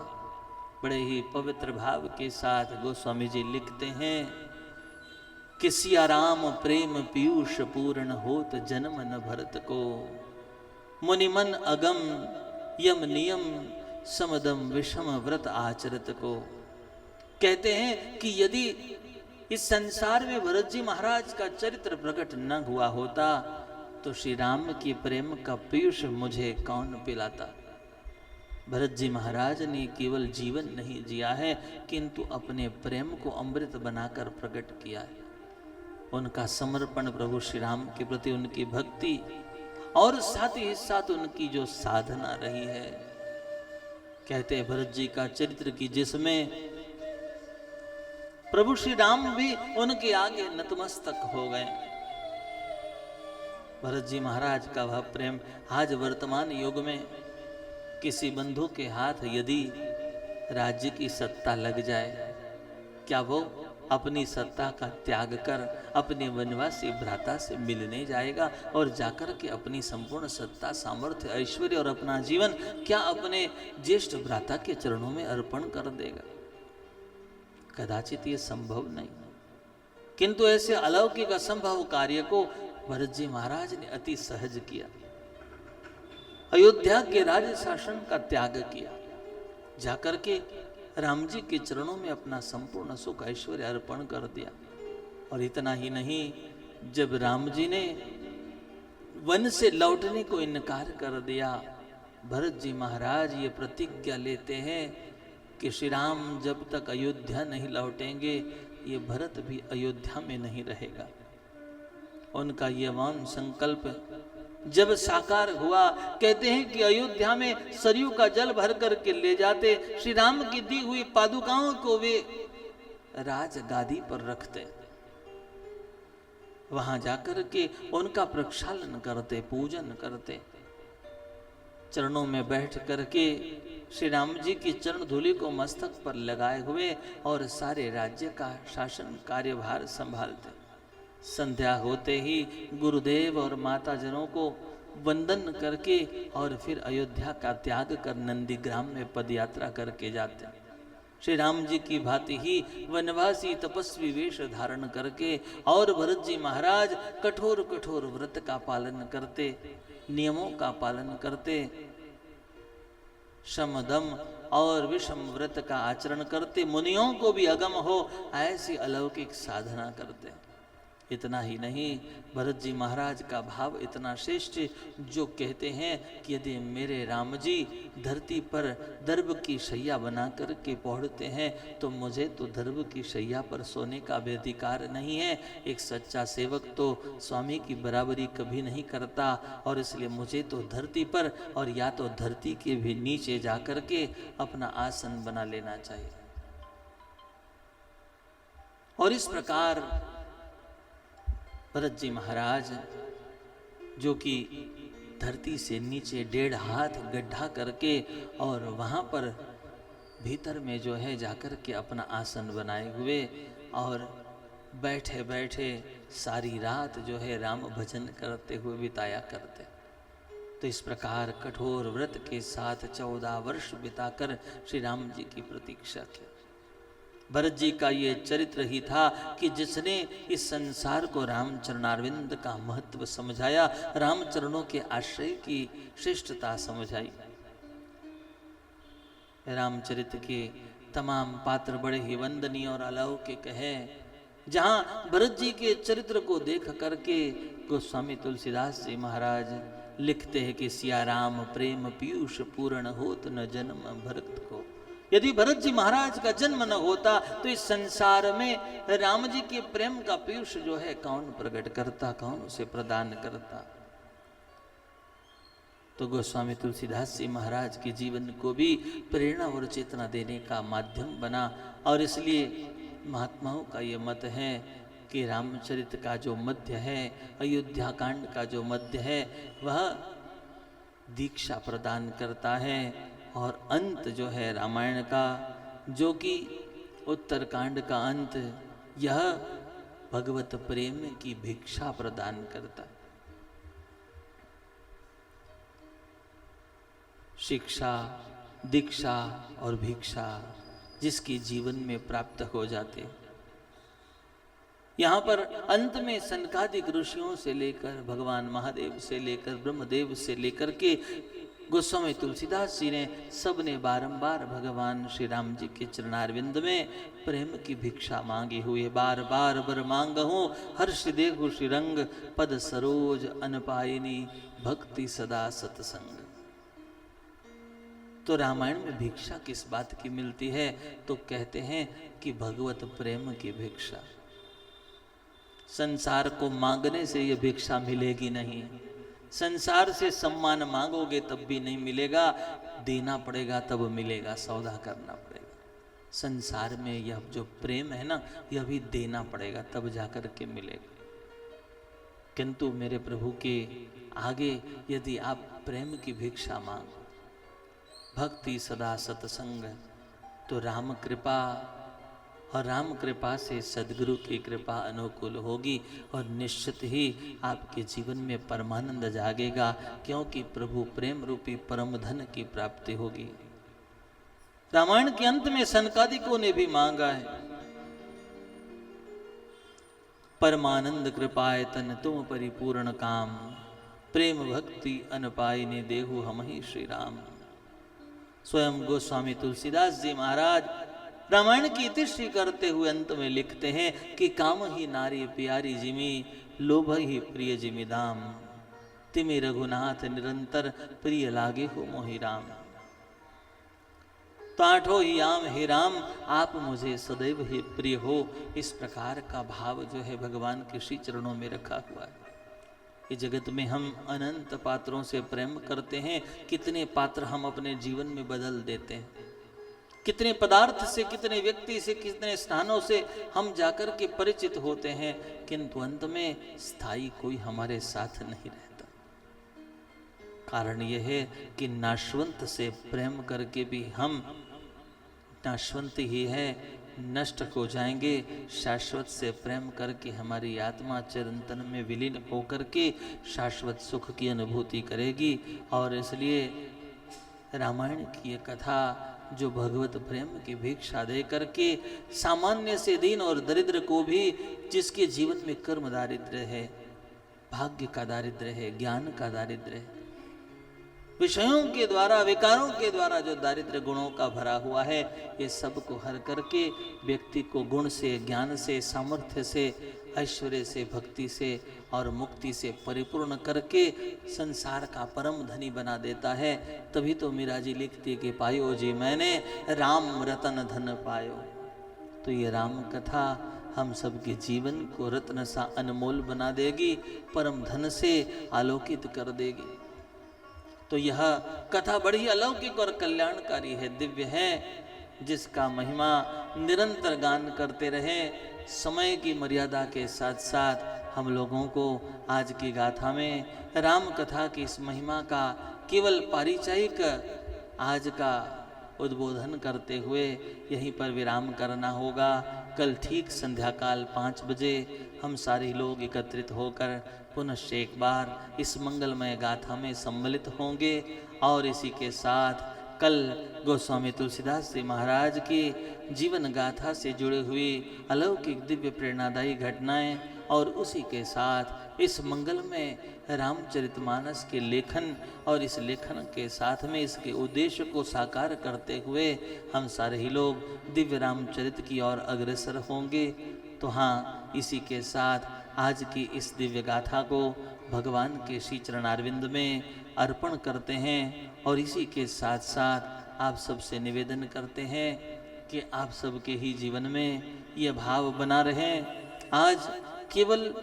बड़े ही पवित्र भाव के साथ गोस्वामी जी लिखते हैं कि सिया राम प्रेम पीयूष पूर्ण होत जन्म न भरत को, मुनिमन अगम यम नियम समदम विषम व्रत आचरित को। कहते हैं कि यदि इस संसार में भरत जी महाराज का चरित्र प्रकट न हुआ होता तो श्री राम की प्रेम का पीयूष मुझे कौन पिलाता। भरत जी महाराज ने केवल जीवन नहीं जिया है किंतु अपने प्रेम को अमृत बनाकर प्रकट किया है। उनका समर्पण प्रभु श्री राम के प्रति, उनकी भक्ति और साथ ही साथ उनकी जो साधना रही है। कहते हैं भरत जी का चरित्र की जिसमें प्रभु श्री राम भी उनके आगे नतमस्तक हो गए। भरत जी महाराज का वह प्रेम आज वर्तमान युग में किसी बंधु के हाथ यदि राज्य की सत्ता लग जाए, क्या वो अपनी सत्ता का त्याग कर अपने वनवासी भ्राता से मिलने जाएगा और जाकर के अपनी संपूर्ण सत्ता, सामर्थ्य, ऐश्वर्य और अपना जीवन क्या अपने ज्येष्ठ भ्राता के चरणों में अर्पण कर देगा? कदाचित ये संभव नहीं। किंतु ऐसे अलौकिक असंभव कार्य को भरत जी महाराज ने अति सहज किया। अयोध्या के राज्य शासन का त्याग किया, जाकर के राम जी के चरणों में अपना संपूर्ण सुख ऐश्वर्य अर्पण कर दिया। और इतना ही नहीं, जब राम जी ने वन से लौटने को इनकार कर दिया, भरत जी महाराज ये प्रतिज्ञा लेते हैं कि श्री राम जब तक अयोध्या नहीं लौटेंगे ये भरत भी अयोध्या में नहीं रहेगा। उनका ये मौन संकल्प जब साकार हुआ, कहते हैं कि अयोध्या में सरयू का जल भर करके ले जाते, श्री राम की दी हुई पादुकाओं को वे राज गादी पर रखते, वहां जाकर के उनका प्रक्षालन करते, पूजन करते, चरणों में बैठ करके श्री राम जी की चरण धूलि को मस्तक पर लगाए हुए और सारे राज्य का शासन कार्यभार संभालते। संध्या होते ही गुरुदेव और माता जनों को वंदन करके और फिर अयोध्या का त्याग कर नंदीग्राम में पदयात्रा करके जाते। श्री राम जी की भांति ही वनवासी तपस्वी वेश धारण करके और भरत जी महाराज कठोर कठोर व्रत का पालन करते, नियमों का पालन करते, शम दम और विषम व्रत का आचरण करते, मुनियों को भी अगम हो ऐसी अलौकिक साधना करते। इतना ही नहीं, भरत जी महाराज का भाव इतना श्रेष्ठ जो कहते हैं कि यदि मेरे राम जी धरती पर दर्भ की शैया बना कर के पहुँचते हैं तो मुझे तो दर्भ की शैया पर सोने का भी अधिकार नहीं है। एक सच्चा सेवक तो स्वामी की बराबरी कभी नहीं करता और इसलिए मुझे तो धरती पर और या तो धरती के भी नीचे जा कर के अपना आसन बना लेना चाहिए। और इस प्रकार भरत जी महाराज जो कि धरती से नीचे 1.5 हाथ गड्ढा करके और वहाँ पर भीतर में जो है जाकर के अपना आसन बनाए हुए और बैठे बैठे सारी रात जो है राम भजन करते हुए बिताया करते। तो इस प्रकार कठोर व्रत के साथ 14 वर्ष बिताकर श्री राम जी की प्रतीक्षा की। भरत जी का ये चरित्र ही था कि जिसने इस संसार को रामचरणारविंद का महत्व समझाया, रामचरणों के आश्रय की श्रेष्ठता समझाई। रामचरित्र के तमाम पात्र बड़े ही वंदनीय और अलौकिक है। जहाँ भरत जी के चरित्र को देख करके गोस्वामी तुलसीदास जी महाराज लिखते हैं कि सिया राम प्रेम पीयूष पूर्ण होत न जन्म भरत को। यदि भरत जी महाराज का जन्म न होता तो इस संसार में राम जी के प्रेम का पीयूष जो है कौन प्रकट करता, कौन उसे प्रदान करता। तो गोस्वामी तुलसीदास जी महाराज के जीवन को भी प्रेरणा और चेतना देने का माध्यम बना। और इसलिए महात्माओं का ये मत है कि रामचरित का जो मध्य है, अयोध्या कांड का जो मध्य है, वह दीक्षा प्रदान करता है। और अंत जो है रामायण का, जो कि उत्तर कांड का अंत, यह भगवत प्रेम की भिक्षा प्रदान करता है। शिक्षा, दीक्षा और भिक्षा जिसके जीवन में प्राप्त हो जाते। यहाँ पर अंत में सनकादिक ऋषियों से लेकर भगवान महादेव से लेकर ब्रह्मदेव से लेकर के गोस्वामी तुलसीदास जी ने सबने बारंबार भगवान श्री राम जी के चरणारविंद में प्रेम की भिक्षा मांगी हुई है। बार बार बर मांगहूँ हर्ष देखु श्रीरंग, पद सरोज अनपायिनी, भक्ति सदा सतसंग। तो रामायण में भिक्षा किस बात की मिलती है? तो कहते हैं कि भगवत प्रेम की भिक्षा। संसार को मांगने से यह भिक्षा मिलेगी नहीं। संसार से सम्मान मांगोगे तब भी नहीं मिलेगा, देना पड़ेगा तब मिलेगा, सौदा करना पड़ेगा। संसार में यह जो प्रेम है ना, यह भी देना पड़ेगा तब जाकर के मिलेगा। किंतु मेरे प्रभु के आगे यदि आप प्रेम की भिक्षा मांगो, भक्ति सदा सत्संग, तो राम कृपा, और राम कृपा से सदगुरु की कृपा अनुकूल होगी और निश्चित ही आपके जीवन में परमानंद जागेगा, क्योंकि प्रभु प्रेम रूपी परम धन की प्राप्ति होगी। रामायण के अंत में सनकादिकों ने भी मांगा है, परमानंद कृपाय तन तुम परिपूर्ण काम, प्रेम भक्ति अनपायिनी देहु हमहि श्री राम। स्वयं गोस्वामी तुलसीदास जी महाराज रामायण की इतिश्री करते हुए अंत में लिखते हैं कि काम ही नारी प्यारी जिमी, लोभ ही प्रिय जिमी दाम, तिमि रघुनाथ निरंतर प्रिय लागे हो मोहि राम। तो आठो ही आम हे राम, आप मुझे सदैव ही प्रिय हो। इस प्रकार का भाव जो है भगवान के श्री चरणों में रखा हुआ है। इस जगत में हम अनंत पात्रों से प्रेम करते हैं, कितने पात्र हम अपने जीवन में बदल देते हैं, कितने पदार्थ से, कितने व्यक्ति से, कितने स्थानों से हम जाकर के परिचित होते हैं, किंतु अंत में स्थायी कोई हमारे साथ नहीं रहता। कारण यह है कि नाशवंत से प्रेम करके भी हम नाशवंत ही है, नष्ट हो जाएंगे। शाश्वत से प्रेम करके हमारी आत्मा चिरंतन में विलीन होकर के शाश्वत सुख की अनुभूति करेगी। और इसलिए रामायण की ये कथा जो भगवत प्रेम की भिक्षा दे करके सामान्य से दीन और दरिद्र को भी, जिसके जीवन में कर्म दारिद्र्य है, भाग्य का दारिद्र्य है, ज्ञान का दारिद्र्य है, विषयों के द्वारा, विकारों के द्वारा जो दारिद्र्य गुणों का भरा हुआ है, ये सब को हर करके व्यक्ति को गुण से, ज्ञान से, सामर्थ्य से, ऐश्वर्य से, भक्ति से और मुक्ति से परिपूर्ण करके संसार का परम धनी बना देता है। तभी तो मीरा जी लिखती कि पायो जी मैंने राम रतन धन पायो। तो ये राम कथा हम सबके जीवन को रत्न सा अनमोल बना देगी, परम धन से आलोकित कर देगी। तो यह कथा बड़ी अलौकिक और कल्याणकारी है, दिव्य है, जिसका महिमा निरंतर गान करते रहे। समय की मर्यादा के साथ साथ हम लोगों को आज की गाथा में राम कथा की इस महिमा का केवल पारिचायिक आज का उद्बोधन करते हुए यहीं पर विराम करना होगा। कल ठीक संध्या काल 5 बजे हम सारे लोग एकत्रित होकर पुनः एक बार इस मंगलमय गाथा में सम्मिलित होंगे। और इसी के साथ कल गोस्वामी तुलसीदास जी महाराज की जीवन गाथा से जुड़ी हुई अलौकिक दिव्य प्रेरणादायी घटनाएं और उसी के साथ इस मंगलमय रामचरितमानस के लेखन और इस लेखन के साथ में इसके उद्देश्य को साकार करते हुए हम सारे ही लोग दिव्य रामचरित की ओर अग्रसर होंगे। तो हाँ, इसी के साथ आज की इस दिव्य गाथा को भगवान के श्री चरणारविंद में अर्पण करते हैं और इसी के साथ साथ आप सबसे निवेदन करते हैं कि आप सबके ही जीवन में यह भाव बना रहे। आज केवल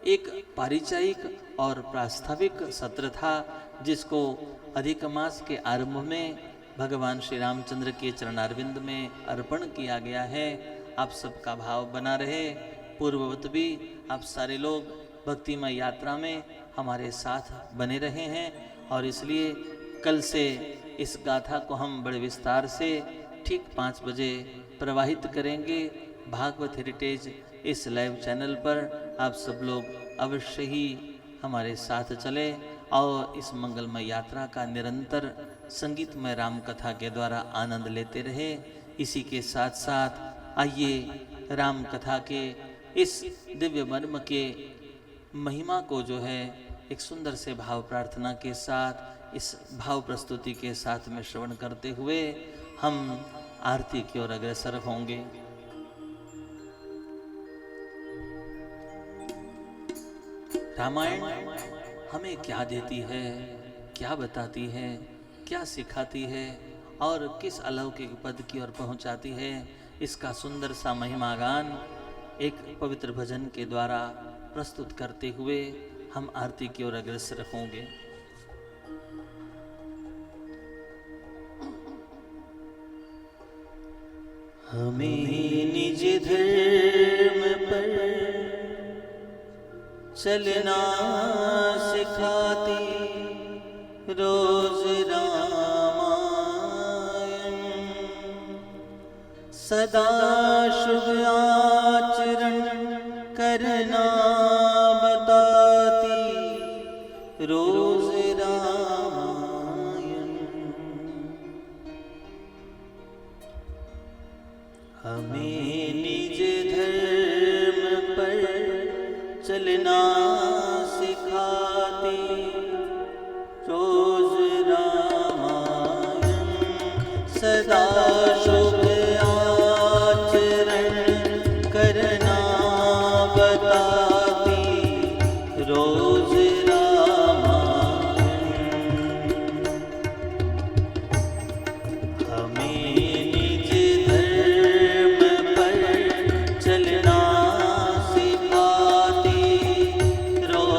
एक पारिचायिक और प्रास्ताविक सत्र था जिसको अधिक मास के आरंभ में भगवान श्री रामचंद्र के चरणारविंद में अर्पण किया गया है। आप सबका भाव बना रहे। पूर्ववत भी आप सारे लोग भक्तिमय यात्रा में हमारे साथ बने रहे हैं और इसलिए कल से इस गाथा को हम बड़े विस्तार से ठीक 5 बजे प्रवाहित करेंगे। भागवत हेरिटेज इस लाइव चैनल पर आप सब लोग अवश्य ही हमारे साथ चले और इस मंगलमय यात्रा का निरंतर संगीतमय राम कथा के द्वारा आनंद लेते रहे। इसी के साथ साथ आइए राम कथा के इस दिव्य मर्म के महिमा को जो है एक सुंदर से भाव प्रार्थना के साथ इस भाव प्रस्तुति के साथ में श्रवण करते हुए हम आरती की ओर अग्रसर होंगे। रामायण हमें क्या देती है, क्या बताती है, क्या सिखाती है और किस अलौकिक पद की ओर पहुंचाती है, इसका सुंदर सा महिमा गान एक पवित्र भजन के द्वारा प्रस्तुत करते हुए हम आरती की ओर अग्रसर होंगे। हमें निज धर्म पर चलना सिखाती रोज रामायण, सदा शुभ आचरण करना बताती रोज रामायण। हमें निज धर्म पर चलना सिखाती रोज रामायण, सदा शुभ आचरण करना बताती रोज रामायण। हमें निज धर्म पर चलना सिखाती रोज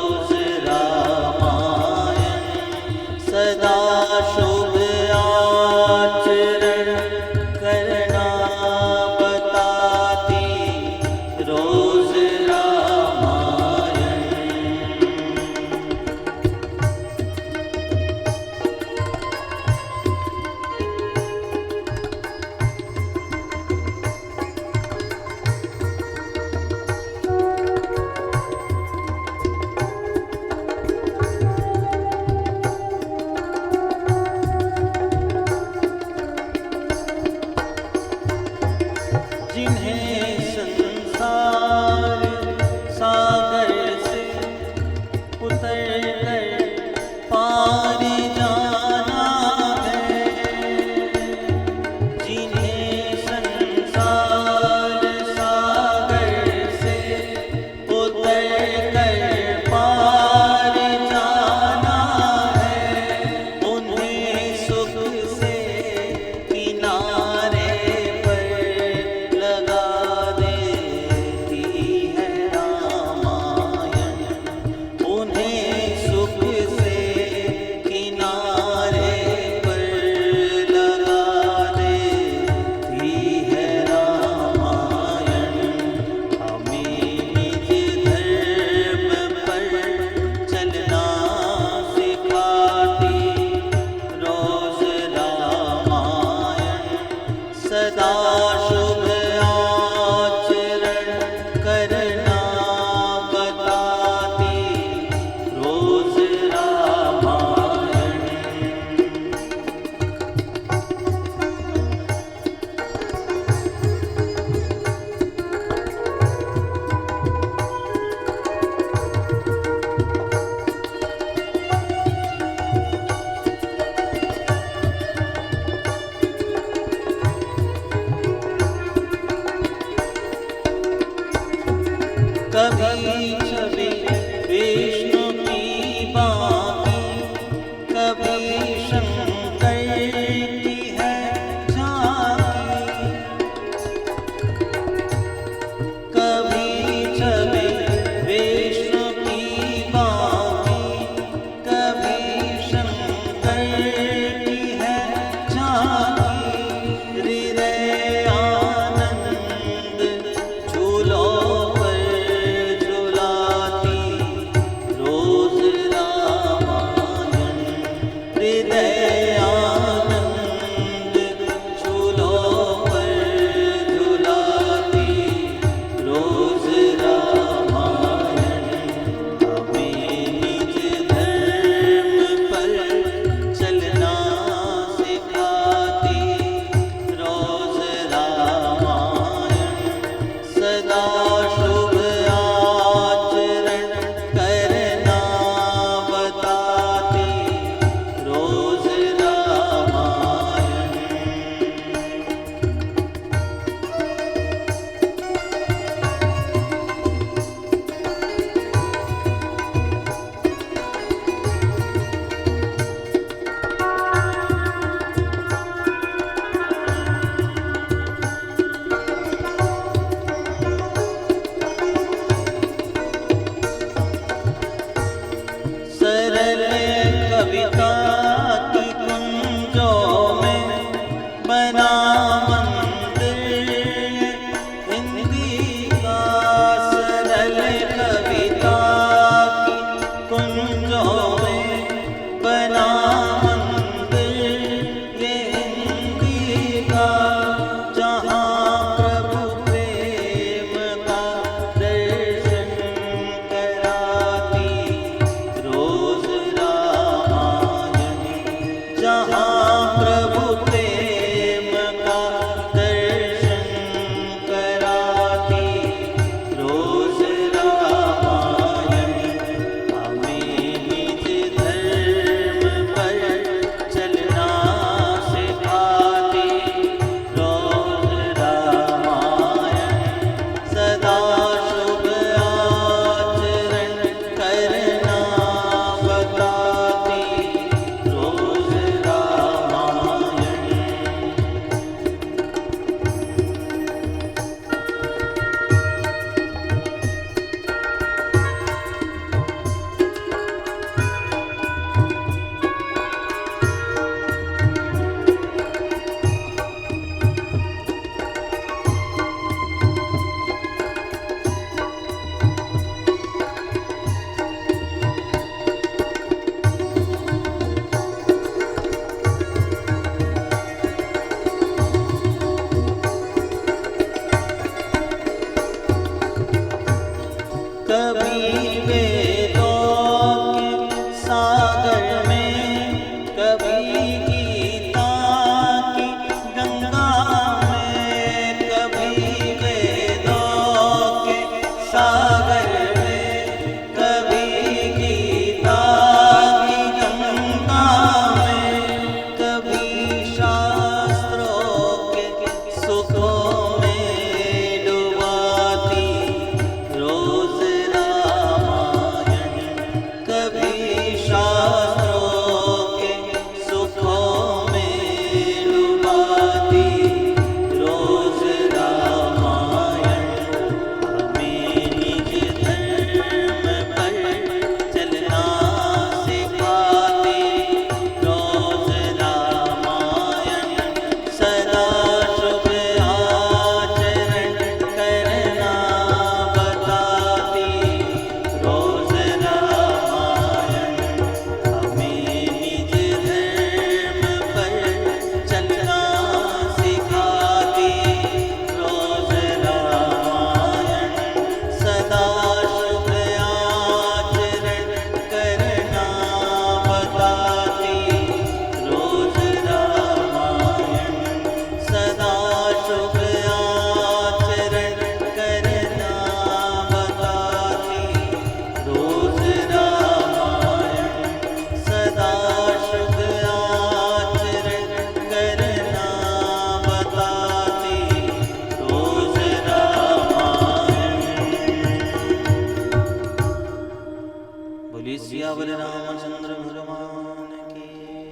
बोलिए सियावर रामचंद्र भगवान की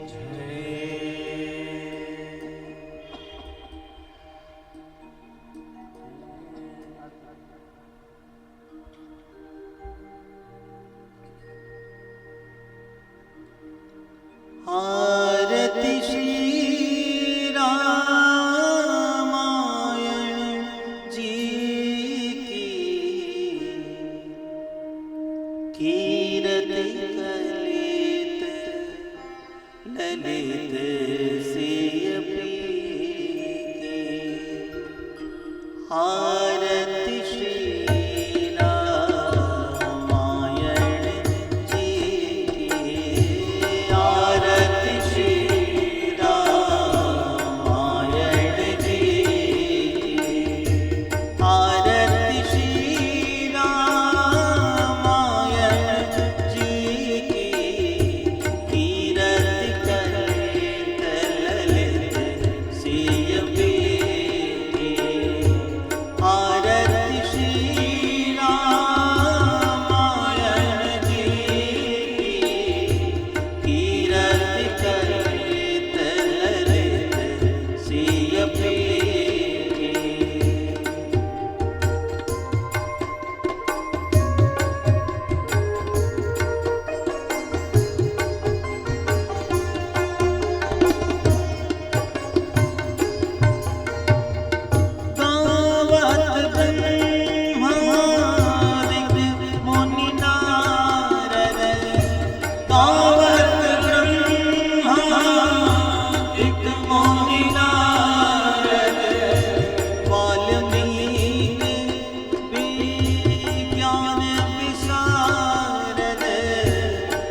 जय। आरती श्री रामायण जी की, कीरति कलित ललित सिय पी की। आरती श्री रामायण जी की, आरती श्री रामायण जी की, आरती श्री रामायण जी की, कीरति कलित ललित सिय पी की। आरती श्री रामायण जी की, कीरति कलित ललित सिय पी की। गावत ब्रह्मादिक मुनि नारद, गावत ब्रह्मादिक मुनि नारद, वाल्मीकि विज्ञान विशारद,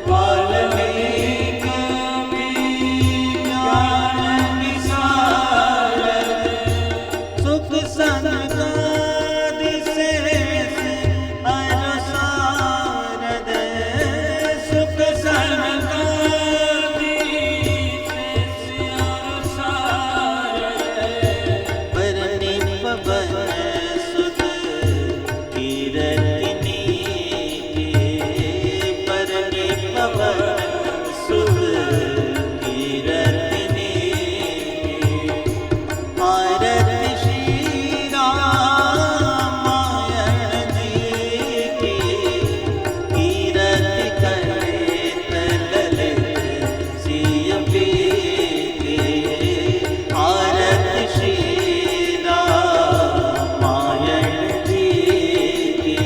वाल्मीकि विज्ञान विशारद, सुख सनकादि शेष अनुसारद, सुख सनकादि शेष अनुसारद, बरनि पवन सुत कीरतिनी के, बरनि पवन सुत कीरतिनी के। आरती श्री रामायण जी की, कीरति कलित ललित सिय पी की। आरती श्री रामायण जी की।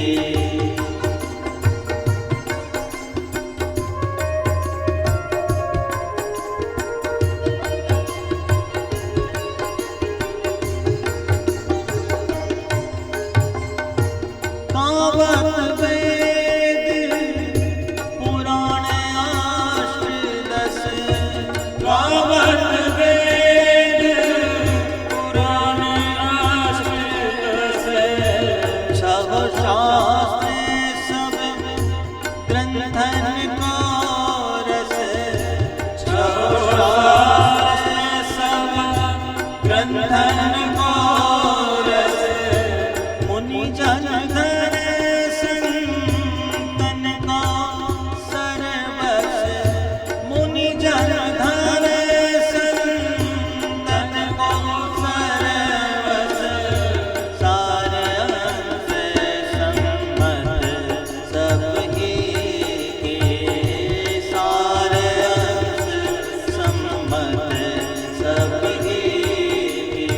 गावत वेद पुराण अष्टदश, गावत वेद पुराण अष्टदश, छह शास्त्र सब ग्रंथन को रस, छह शास्त्र सब ग्रंथन को रस, मुनि जन धर संतन का सर्वस, मुनि जन धर संतन को सर्वस, सार अंश सम्मत सब ही के, सार अंश सम्मत सब ही के।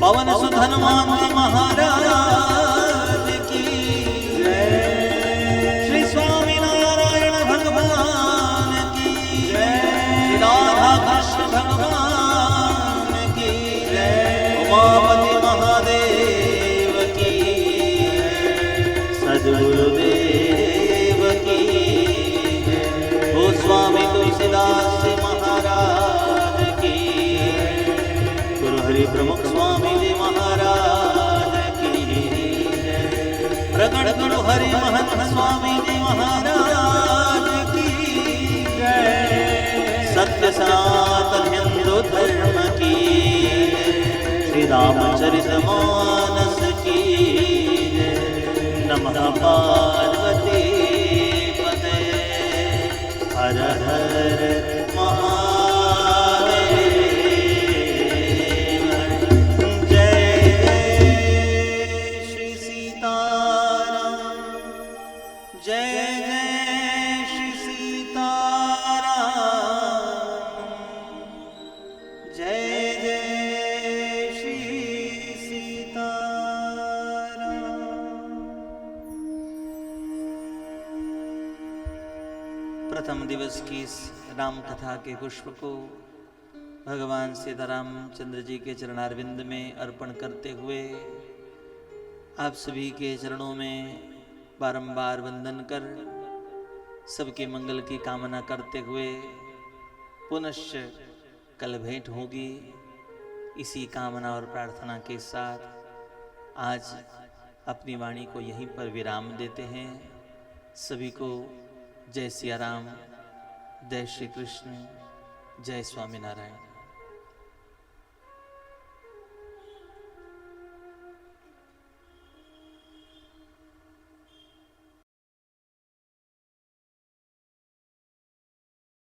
पवन सुत हनुमान जी महाराज की जय। श्री स्वामी नारायण भगवान की जय। श्री राधा कृष्ण भगवान की जय। उमापति महादेव की सद्गुरुदेव की जय। गोस्वामी तुलसीदास महाराज की। गुरु हरि प्रमुख स्वामी जी महाराज की जय। प्रगट गुरु हरि महंत स्वामी जी महाराज की जय। सत्य सनातन हिंदू धर्म की श्री रामचरित मानस की जय। नमः पार्वती पते हर हर महादेव। जय श्री सीताराम। जय जय श्री सीताराम। जय जय श्री सीताराम। प्रथम दिवस की इस राम कथा के पुष्प को भगवान सीताराम चंद्र जी के चरणारविंद में अर्पण करते हुए आप सभी के चरणों में बारंबार वंदन कर सबके मंगल की कामना करते हुए पुनश्च कल भेंट होगी। इसी कामना और प्रार्थना के साथ आज अपनी वाणी को यहीं पर विराम देते हैं। सभी को जय सिया राम, जय श्री कृष्ण, जय स्वामीनारायण।